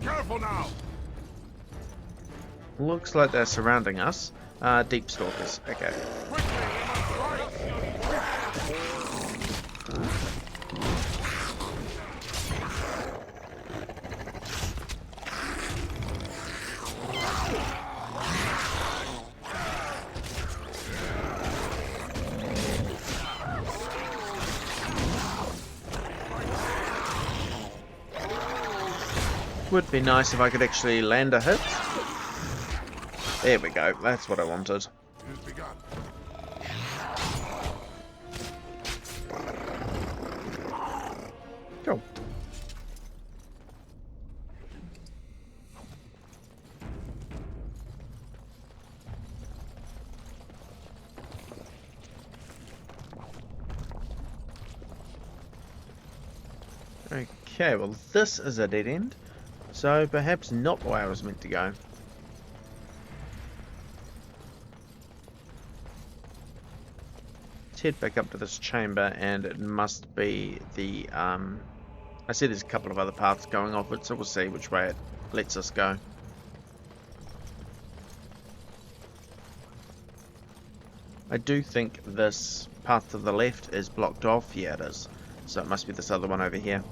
Careful now! Looks like they're surrounding us. Deep stalkers. Okay. Would be nice if I could actually land a hit. There we go, that's what I wanted. Cool. Okay, well this is a dead end. So perhaps not where I was meant to go. Let's head back up to this chamber, and it must be the I see there's a couple of other paths going off it, so we'll see which way it lets us go. I do think this path to the left is blocked off. Yeah, it is. So it must be this other one over here.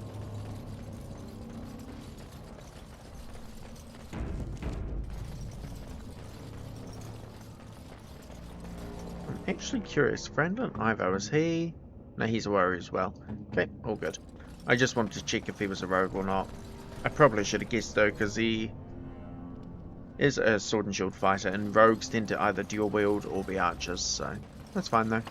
Actually curious, Franklin Ivo, is he? No, he's a warrior as well. Perfect, all good. I just wanted to check if he was a rogue or not. I probably should have guessed though, because he is a sword and shield fighter, and rogues tend to either dual wield or be archers, so that's fine though.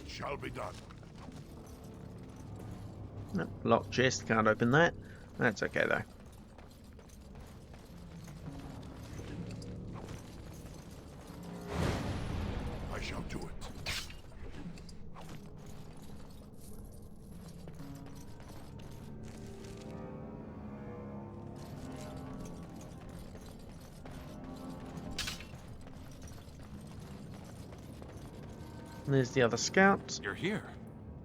Shall be done. Nope, locked chest, can't open that. That's okay though. I shall do it. There's the other scout. You're here.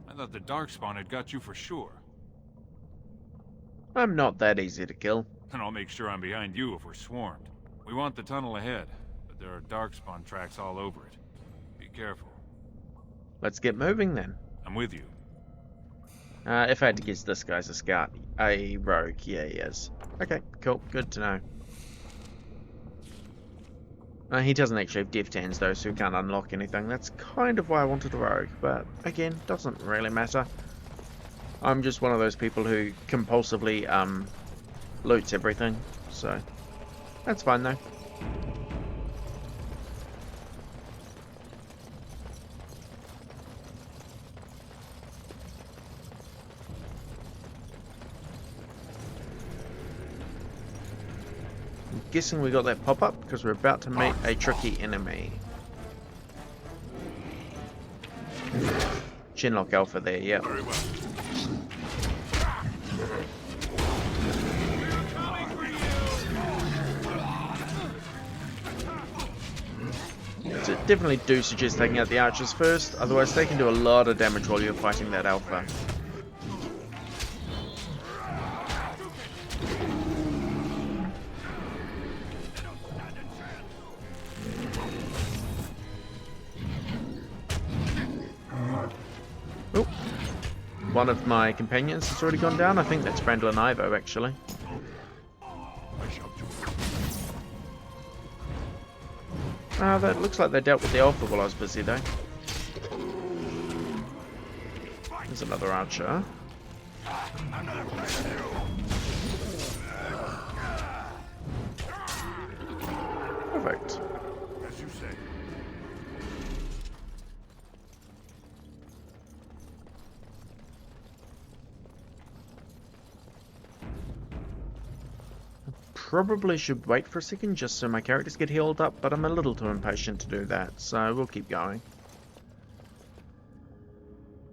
I thought the Darkspawn had got you for sure. I'm not that easy to kill. And I'll make sure I'm behind you if we're swarmed. We want the tunnel ahead, but there are Darkspawn tracks all over it. Be careful. Let's get moving then. I'm with you. If I had to guess, this guy's a scout. A rogue, yeah, he is. Okay, cool, good to know. He doesn't actually have deft hands though, so he can't unlock anything. That's kind of why I wanted a rogue, but again, doesn't really matter. I'm just one of those people who compulsively loots everything, so that's fine though. Guessing we got that pop-up because we're about to meet a tricky enemy. Chinlock Alpha there, yeah. So definitely do suggest taking out the archers first, otherwise they can do a lot of damage while you're fighting that alpha. One of my companions has already gone down. I think that's Brandon Ivo, actually. That looks like they dealt with the alpha while I was busy, though. There's another archer. Perfect. As you say. Probably should wait for a second just so my characters get healed up, but I'm a little too impatient to do that, so we'll keep going.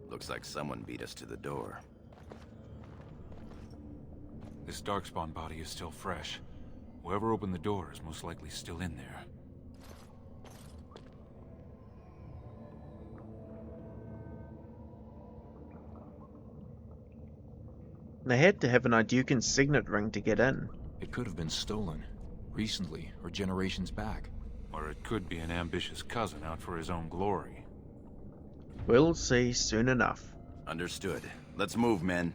Looks like someone beat us to the door. This Darkspawn body is still fresh. Whoever opened the door is most likely still in there. They had to have an Idukan signet ring to get in. It could have been stolen, recently, or generations back. Or it could be an ambitious cousin out for his own glory. We'll see soon enough. Understood. Let's move, men.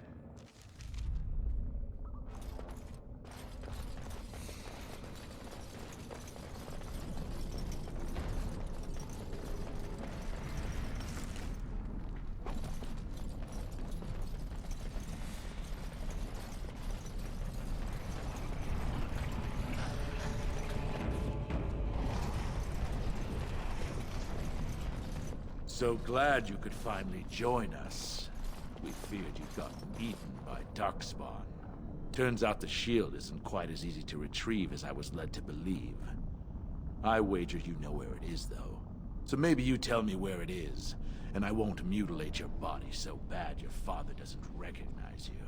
So glad you could finally join us. We feared you'd gotten eaten by Darkspawn. Turns out the shield isn't quite as easy to retrieve as I was led to believe. I wager you know where it is, though. So maybe you tell me where it is, and I won't mutilate your body so bad your father doesn't recognize you.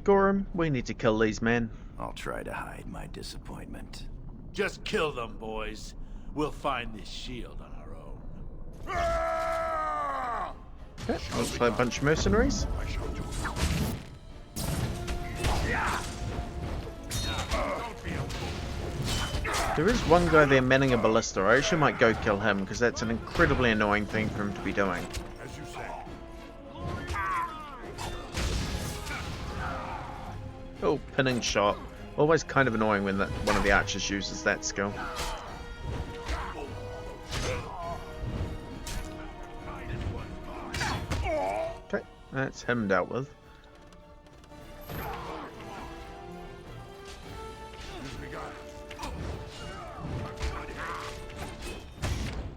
Gorham, we need to kill these men. I'll try to hide my disappointment. Just kill them, boys. We'll find this shield on our own. Okay, looks like a bunch of mercenaries. There is one guy there manning a ballista. I actually might go kill him because that's an incredibly annoying thing for him to be doing. Oh, pinning shot. Always kind of annoying when one of the archers uses that skill. Okay, that's him dealt with.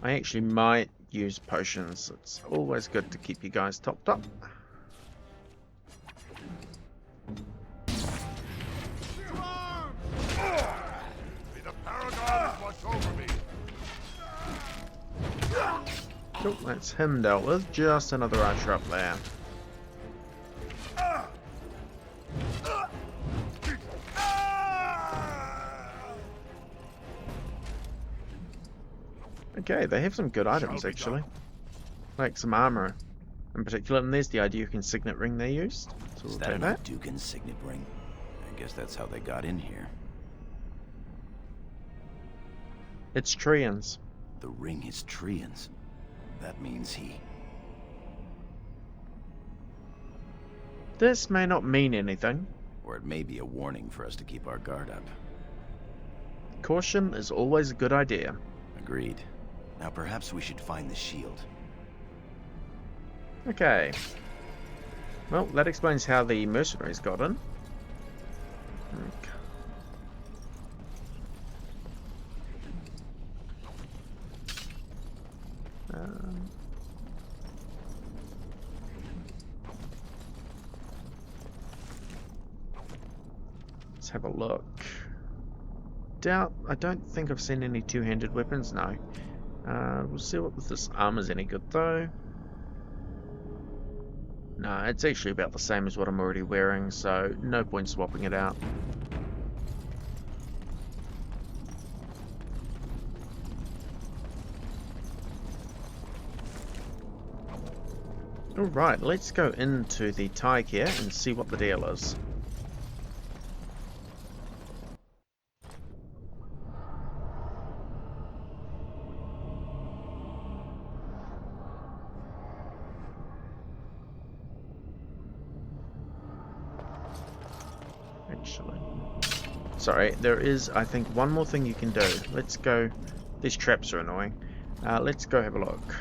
I actually might use potions. It's always good to keep you guys topped up. Nope, that's him dealt with. Just another archer up there. Okay, they have some good items actually. Like some armor in particular, and there's the Idukan signet ring they used. So we'll Is take that an that. Idukan signet ring? I guess that's how they got in here. It's Treants. The ring is Treants. That means he... This may not mean anything. Or it may be a warning for us to keep our guard up. Caution is always a good idea. Agreed. Now perhaps we should find the shield. Okay. Well, that explains how the mercenaries got in. Okay. Let's have a look. I don't think I've seen any two-handed weapons, no. We'll see what this armor's any good though. No, it's actually about the same as what I'm already wearing, so no point swapping it out. Alright, let's go into the Tyke here and see what the deal is. Actually, sorry, there is, I think, one more thing you can do. Let's go. These traps are annoying. Let's go have a look.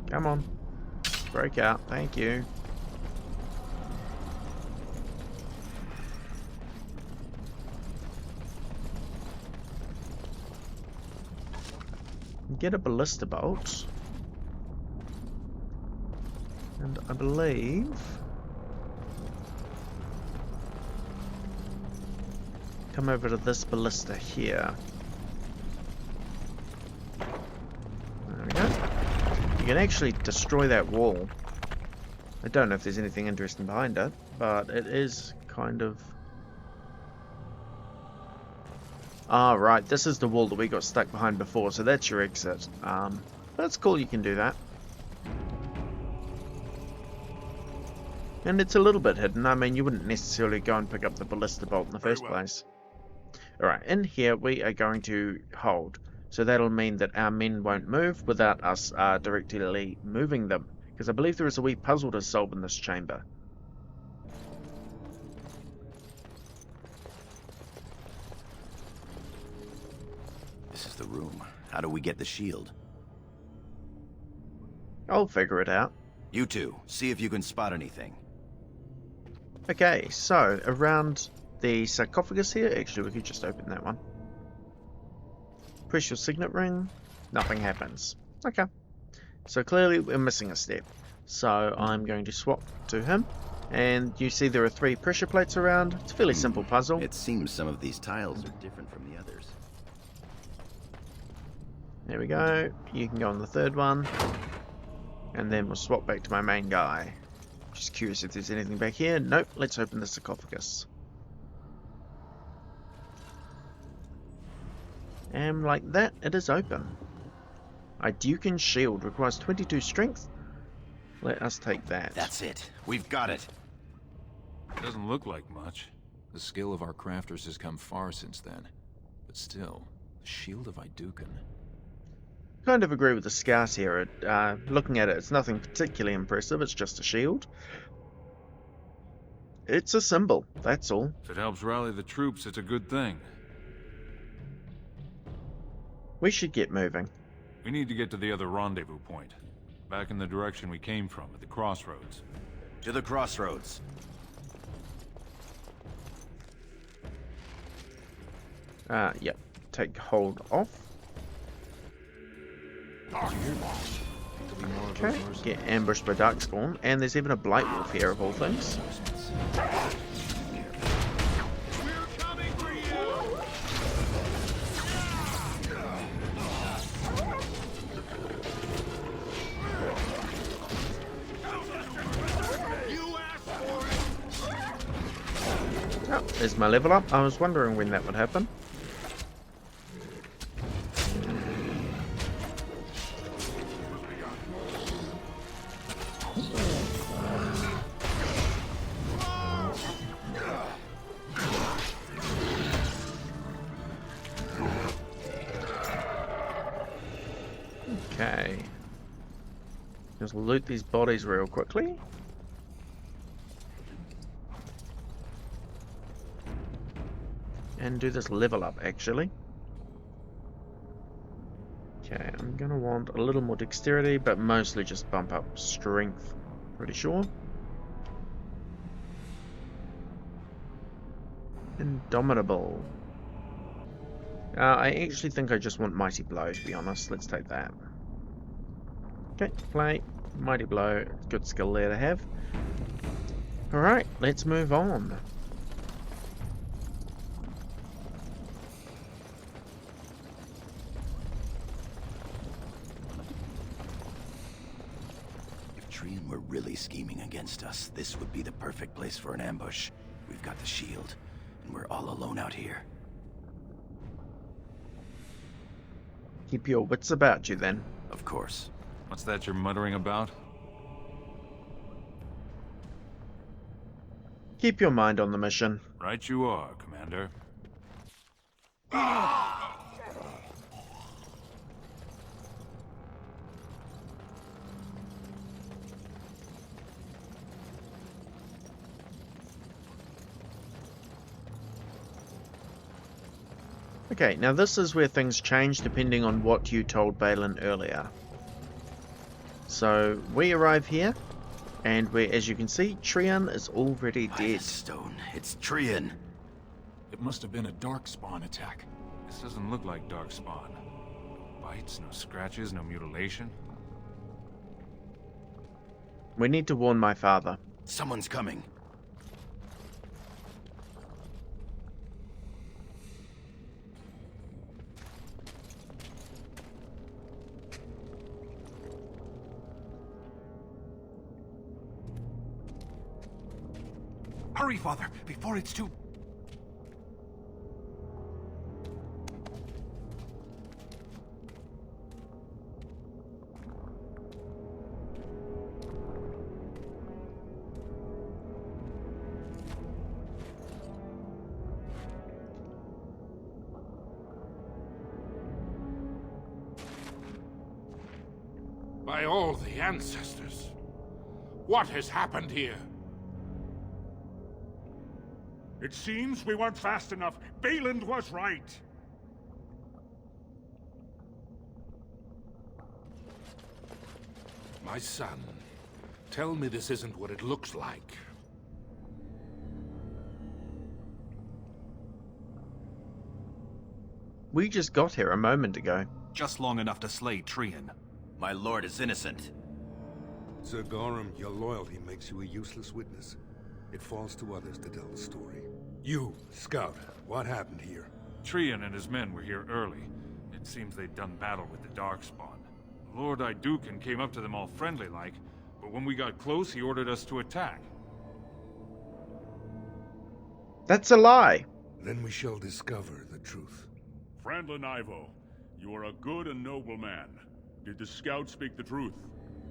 Come on. Break out. Thank you. Get a ballista bolt. And I believe... come over to this ballista here. There we go. You can actually destroy that wall. I don't know if there's anything interesting behind it, but it is kind of... Ah, right, this is the wall that we got stuck behind before, so that's your exit. That's cool, you can do that. And it's a little bit hidden. I mean, you wouldn't necessarily go and pick up the ballista bolt in the first place. Alright, in here we are going to hold. So that'll mean that our men won't move without us directly moving them. Because I believe there is a wee puzzle to solve in this chamber. This is the room. How do we get the shield? I'll figure it out. You two, see if you can spot anything. Okay, so around the sarcophagus here, actually we could just open that one. Press your signet ring, nothing happens. Okay, so clearly we're missing a step. So I'm going to swap to him, and you see there are 3 pressure plates around. It's a fairly simple puzzle. It seems some of these tiles are different from the others. There we go, you can go on the 3rd one, and then we'll swap back to my main guy. Just curious if there's anything back here. Nope, let's open the sarcophagus. And like that, it is open. A Ducan shield requires 22 strength. Let us take that. That's it. We've got it. Doesn't look like much. The skill of our crafters has come far since then. But still, the shield of Idukan. Kind of agree with the scout here. Looking at it, it's nothing particularly impressive. It's just a shield. It's a symbol, that's all. If it helps rally the troops, it's a good thing. We should get moving. We need to get to the other rendezvous point. Back in the direction we came from, at the crossroads. To the crossroads. Yep. Take hold off. Okay, get ambushed by Darkspawn, and there's even a Blight Wolf here of all things. Oh, there's my level up. I was wondering when that would happen. Okay. Just loot these bodies real quickly. And do this level up, actually. Okay, I'm gonna want a little more dexterity, but mostly just bump up strength. Pretty sure. Indomitable. I actually think I just want Mighty Blow, to be honest. Let's take that. Okay, play. Mighty Blow. Good skill there to have. Alright, let's move on. If Trian were really scheming against us, this would be the perfect place for an ambush. We've got the shield, and we're all alone out here. Keep your wits about you, then. Of course. What's that you're muttering about? Keep your mind on the mission. Right you are, Commander. Okay, now this is where things change depending on what you told Balin earlier. So, we arrive here, and as you can see, Trian is already dead. Stone, it's Trian. It must have been a Darkspawn attack. This doesn't look like Darkspawn. No bites, no scratches, no mutilation. We need to warn my father. Someone's coming. Hurry, Father, before it's too... By all the ancestors, what has happened here? It seems we weren't fast enough. Balin was right. My son, tell me this isn't what it looks like. We just got here a moment ago. Just long enough to slay Trian. My lord is innocent. Sir Gorham, your loyalty makes you a useless witness. It falls to others to tell the story. You, Scout, what happened here? Trian and his men were here early. It seems they'd done battle with the Darkspawn. Lord Idukan came up to them all friendly-like, but But when we got close, he ordered us to attack. That's a lie. Then we shall discover the truth. Frandlin Ivo, you are a good and noble man. Did the scout speak the truth?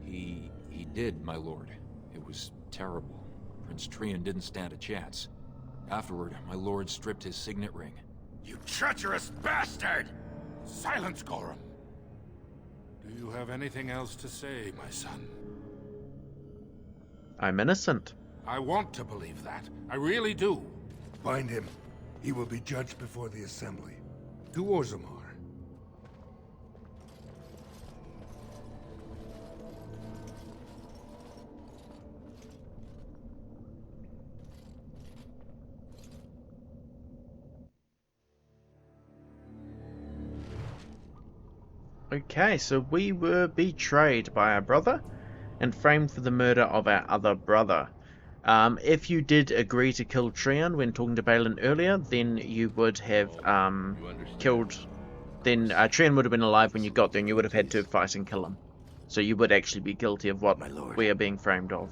He did, my lord. It was terrible. Prince Trian didn't stand a chance. Afterward, my lord stripped his signet ring. You treacherous bastard! Silence, Gorham. Do you have anything else to say, my son? I'm innocent. I want to believe that. I really do. Bind him. He will be judged before the Assembly. To Orzammar. Okay, so we were betrayed by our brother and framed for the murder of our other brother. If you did agree to kill Trian when talking to Balin earlier, then you would have killed... Then Trian would have been alive when you got there and you would have had to fight and kill him. So you would actually be guilty of what we are being framed of.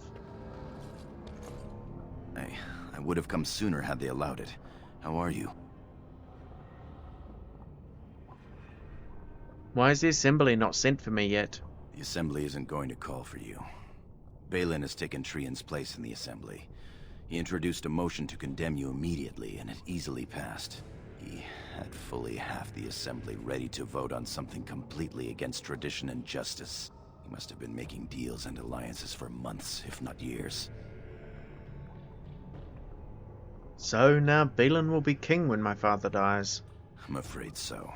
I would have come sooner had they allowed it. How are you? Why is the Assembly not sent for me yet? The Assembly isn't going to call for you. Balin has taken Trian's place in the Assembly. He introduced a motion to condemn you immediately, and it easily passed. He had fully half the Assembly ready to vote on something completely against tradition and justice. He must have been making deals and alliances for months, if not years. So now Balin will be king when my father dies. I'm afraid so.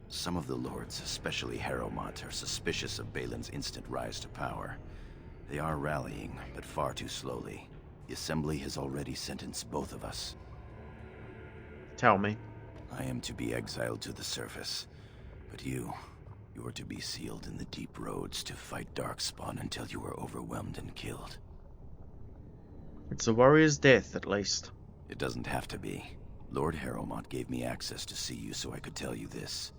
Some of the lords, especially Harrowmont, are suspicious of Balin's instant rise to power. They are rallying, but far too slowly. The Assembly has already sentenced both of us. Tell me. I am to be exiled to the surface, but you are to be sealed in the deep roads to fight Darkspawn until you are overwhelmed and killed. It's a warrior's death, at least. It doesn't have to be. Lord Harrowmont gave me access to see you so I could tell you this.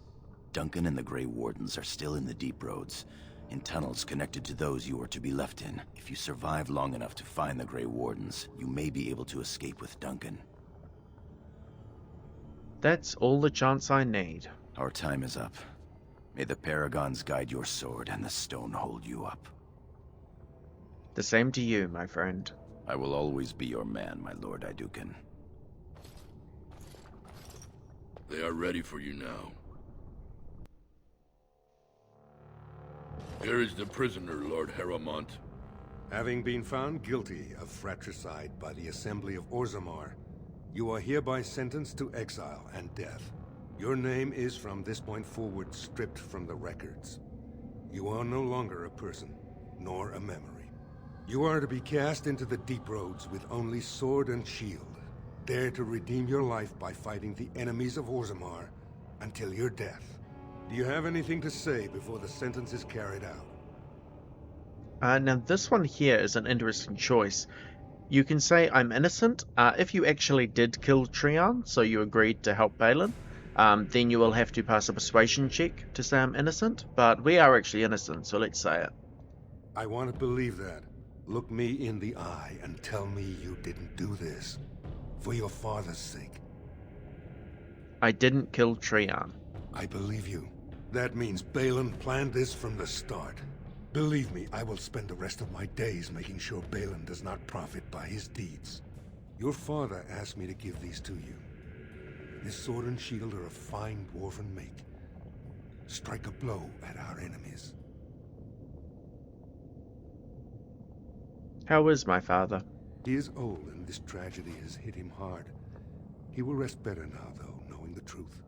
Duncan and the Grey Wardens are still in the deep roads, in tunnels connected to those you are to be left in. If you survive long enough to find the Grey Wardens, you may be able to escape with Duncan. That's all the chance I need. Our time is up. May the Paragons guide your sword and the stone hold you up. The same to you, my friend. I will always be your man, my Lord Idukan. They are ready for you now. Here is the prisoner, Lord Harrowmont. Having been found guilty of fratricide by the Assembly of Orzammar, you are hereby sentenced to exile and death. Your name is from this point forward stripped from the records. You are no longer a person, nor a memory. You are to be cast into the deep roads with only sword and shield. Dare to redeem your life by fighting the enemies of Orzammar until your death. Do you have anything to say before the sentence is carried out? Now this one here is an interesting choice. You can say I'm innocent. If you actually did kill Trian, so you agreed to help Balin, then you will have to pass a persuasion check to say I'm innocent. But we are actually innocent, so let's say it. I want to believe that. Look me in the eye and tell me you didn't do this. For your father's sake. I didn't kill Trian. I believe you. That means Balin planned this from the start. Believe me, I will spend the rest of my days making sure Balin does not profit by his deeds. Your father asked me to give these to you. This sword and shield are of fine dwarven make. Strike a blow at our enemies. How is my father? He is old and this tragedy has hit him hard. He will rest better now, though, knowing the truth.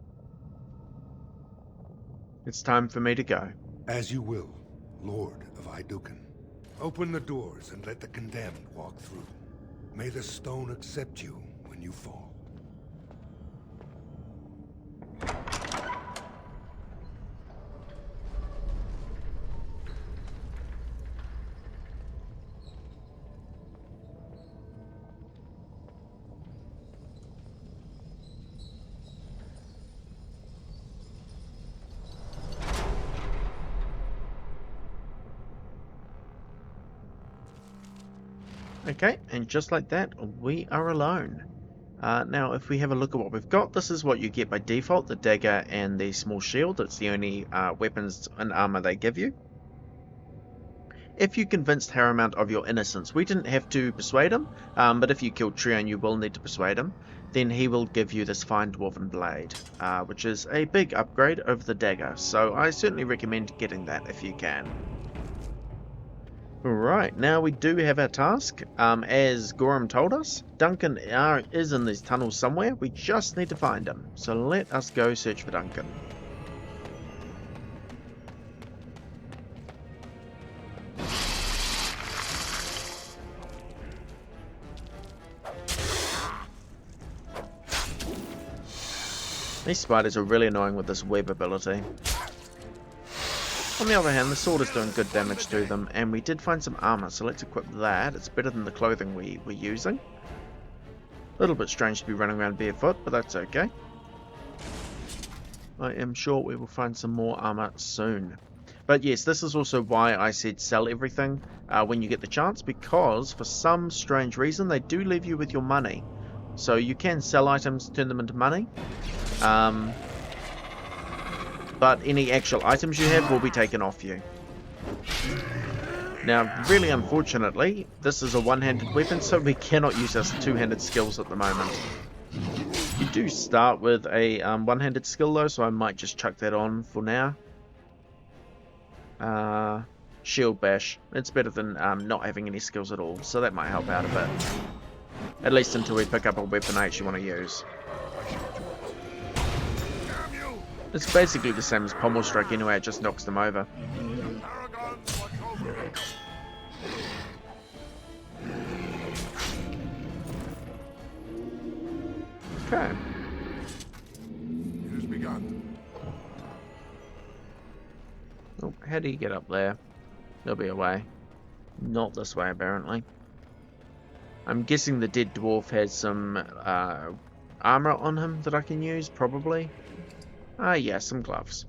It's time for me to go. As you will, Lord of Idukan. Open the doors and let the condemned walk through. May the stone accept you when you fall. Okay, and just like that, we are alone. Now, if we have a look at what we've got, this is what you get by default, the dagger and the small shield. It's the only weapons and armor they give you. If you convinced Haramount of your innocence, we didn't have to persuade him, but if you killed Treon, you will need to persuade him. Then he will give you this fine dwarven blade, which is a big upgrade over the dagger, so I certainly recommend getting that if you can. Right, now we do have our task. As Gorham told us, Duncan is in these tunnels somewhere. We just need to find him. So let us go search for Duncan. These spiders are really annoying with this web ability. On the other hand, the sword is doing good damage to them, and we did find some armor, so let's equip that. It's better than the clothing we were using. A little bit strange to be running around barefoot, but that's okay. I am sure we will find some more armor soon. But yes, this is also why I said sell everything when you get the chance, because for some strange reason they do leave you with your money. So you can sell items, turn them into money. But any actual items you have will be taken off you. Now, really unfortunately, this is a one-handed weapon, so we cannot use our two-handed skills at the moment. You do start with a one-handed skill though, so I might just chuck that on for now. Shield bash. It's better than not having any skills at all, so that might help out a bit. At least until we pick up a weapon I actually want to use. It's basically the same as pommel strike anyway, it just knocks them over. Okay. It has begun. Oh, how do you get up there? There'll be a way. Not this way, apparently. I'm guessing the dead dwarf has some armor on him that I can use, probably. Ah, yeah, some gloves.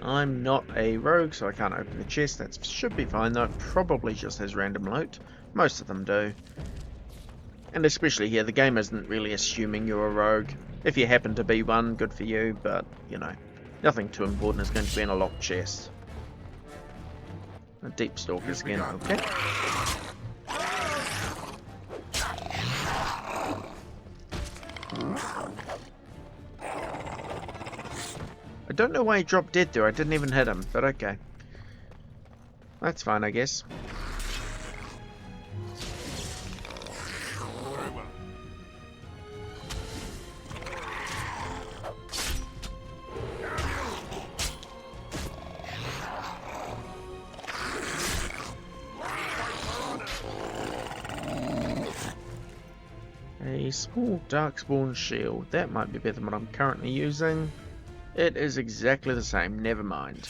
I'm not a rogue, so I can't open the chest. That should be fine, though. It probably just has random loot. Most of them do. And especially here, the game isn't really assuming you're a rogue. If you happen to be one, good for you, but, you know, nothing too important is going to be in a locked chest. A deep stalkers again, okay. I don't know why he dropped dead there, I didn't even hit him, but okay. That's fine, I guess. A small darkspawn shield, that might be better than what I'm currently using. It is exactly the same, never mind.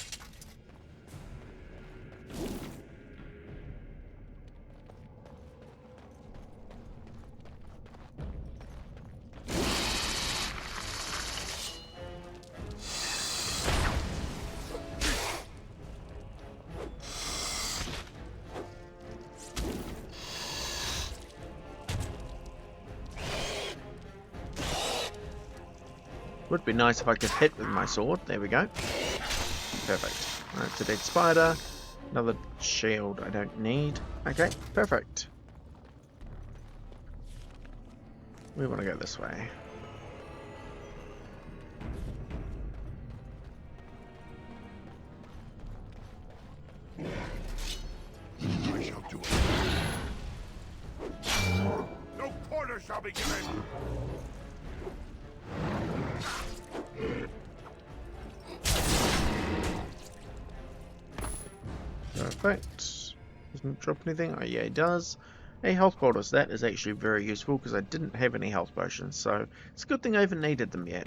Would be nice if I could hit with my sword. There we go. Perfect. That's a dead spider. Another shield I don't need. Okay, perfect. We want to go this way. I shall do it. No quarter shall be given. Perfect. Doesn't drop anything. Oh yeah, it does. A health poultice. That is actually very useful because I didn't have any health potions, so it's a good thing I haven't needed them yet.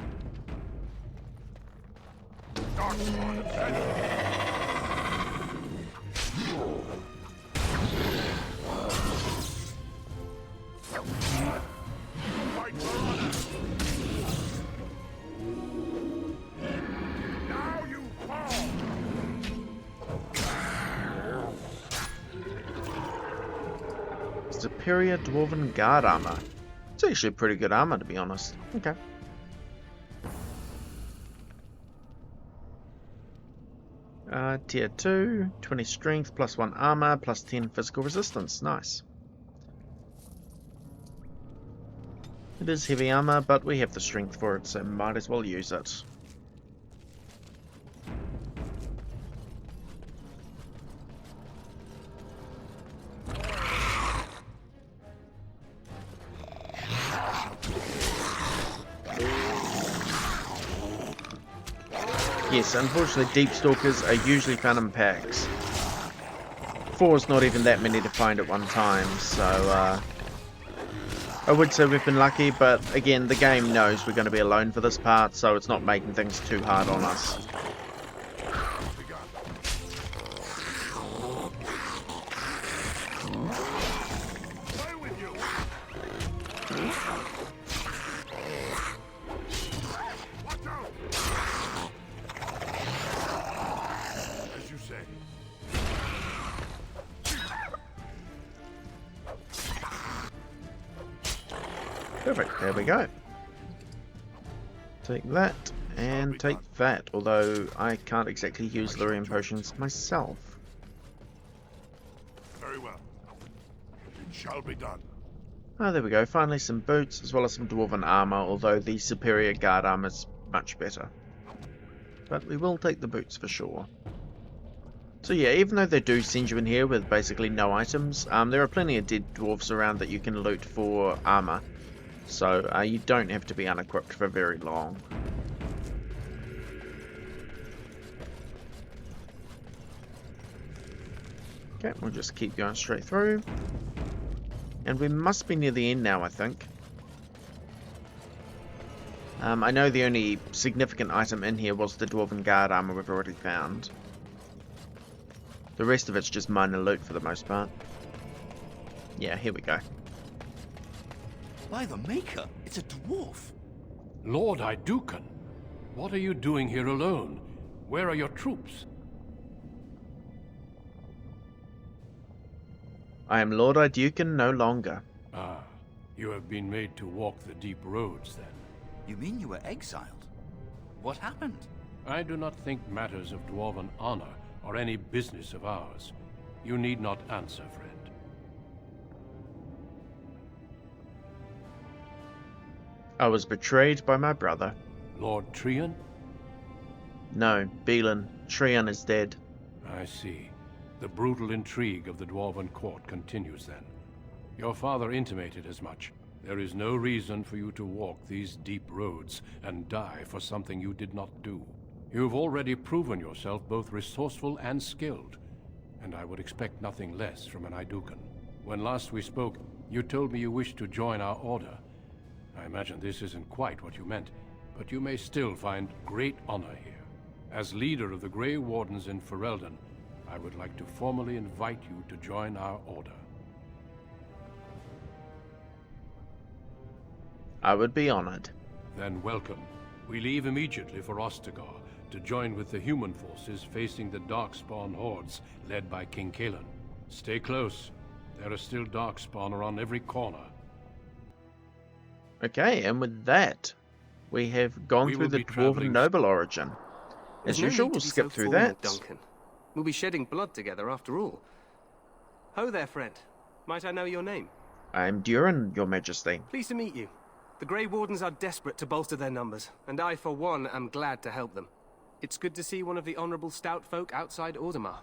Superior Dwarven Guard Armor. It's actually pretty good armor, to be honest. Okay. Tier 2, 20 strength, plus 1 armor, plus 10 physical resistance. Nice. It is heavy armor, but we have the strength for it, so might as well use it. Yes, unfortunately Deep Stalkers are usually found in packs. 4 is not even that many to find at one time, so I would say we've been lucky, but again, the game knows we're going to be alone for this part, so it's not making things too hard on us. Perfect, there we go. Take that, and take that, although I can't exactly use Lyrium potions myself. Very well. It shall be done. Ah, there we go, finally some boots, as well as some Dwarven armor, although the superior guard armor is much better. But we will take the boots for sure. So yeah, even though they do send you in here with basically no items, there are plenty of dead dwarves around that you can loot for armor. So you don't have to be unequipped for very long. Okay, we'll just keep going straight through. And we must be near the end now, I think. I know the only significant item in here was the Dwarven Guard armor we've already found. The rest of it's just minor loot for the most part. Yeah, here we go. By the Maker, it's a dwarf. Lord Iduken, what are you doing here alone? Where are your troops? I am Lord Iduken no longer. Ah, you have been made to walk the deep roads then. You mean you were exiled? What happened? I do not think matters of dwarven honor are any business of ours. You need not answer, friend. I was betrayed by my brother. Lord Trian? No, Belin. Trian is dead. I see. The brutal intrigue of the Dwarven court continues then. Your father intimated as much. There is no reason for you to walk these deep roads and die for something you did not do. You've already proven yourself both resourceful and skilled, and I would expect nothing less from an Iduken. When last we spoke, you told me you wished to join our order. I imagine this isn't quite what you meant, but you may still find great honor here. As leader of the Grey Wardens in Ferelden, I would like to formally invite you to join our order. I would be honored. Then welcome. We leave immediately for Ostagar to join with the human forces facing the Darkspawn hordes led by King Kaelan. Stay close. There are still Darkspawn around every corner. Okay, and with that, we have gone through the Dwarven Noble origin. As usual, we'll skip through that. Duncan. We'll be shedding blood together after all. Ho there, friend. Might I know your name? I am Durin, your majesty. Pleased to meet you. The Grey Wardens are desperate to bolster their numbers, and I, for one, am glad to help them. It's good to see one of the honorable stout folk outside Orzammar.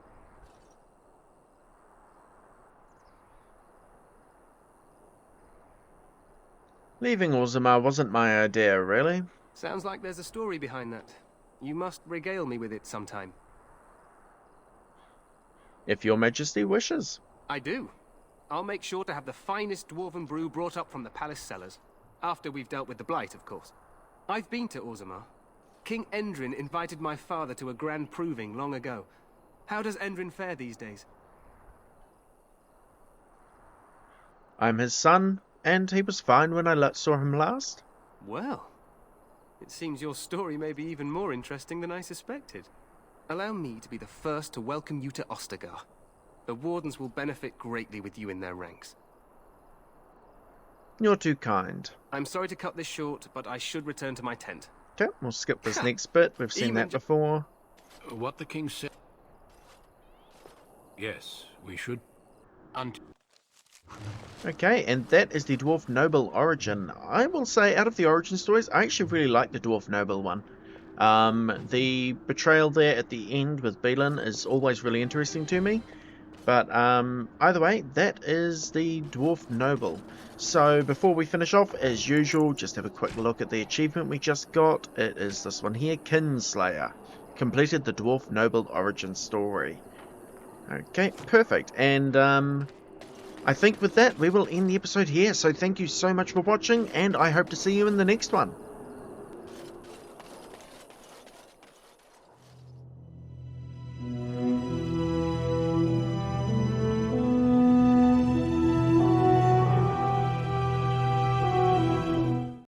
Leaving Orzammar wasn't my idea, really. Sounds like there's a story behind that. You must regale me with it sometime. If your majesty wishes. I do. I'll make sure to have the finest dwarven brew brought up from the palace cellars. After we've dealt with the Blight, of course. I've been to Orzammar. King Endrin invited my father to a grand proving long ago. How does Endrin fare these days? I'm his son, and he was fine when I saw him last. Well, it seems your story may be even more interesting than I suspected. Allow me to be the first to welcome you to Ostagar. The Wardens will benefit greatly with you in their ranks. You're too kind. I'm sorry to cut this short, but I should return to my tent. Okay, we'll skip this next bit. We've seen that before. What the king said. Yes, we should. Okay, and that is the Dwarf Noble origin. I will say, out of the origin stories, I actually really like the Dwarf Noble one. The betrayal there at the end with Belin is always really interesting to me. But either way, that is the Dwarf Noble. So before we finish off, as usual, just have a quick look at the achievement we just got. It is this one here, Kinslayer. Completed the Dwarf Noble origin story. Okay, perfect. And I think with that, we will end the episode here. So thank you so much for watching, and I hope to see you in the next one.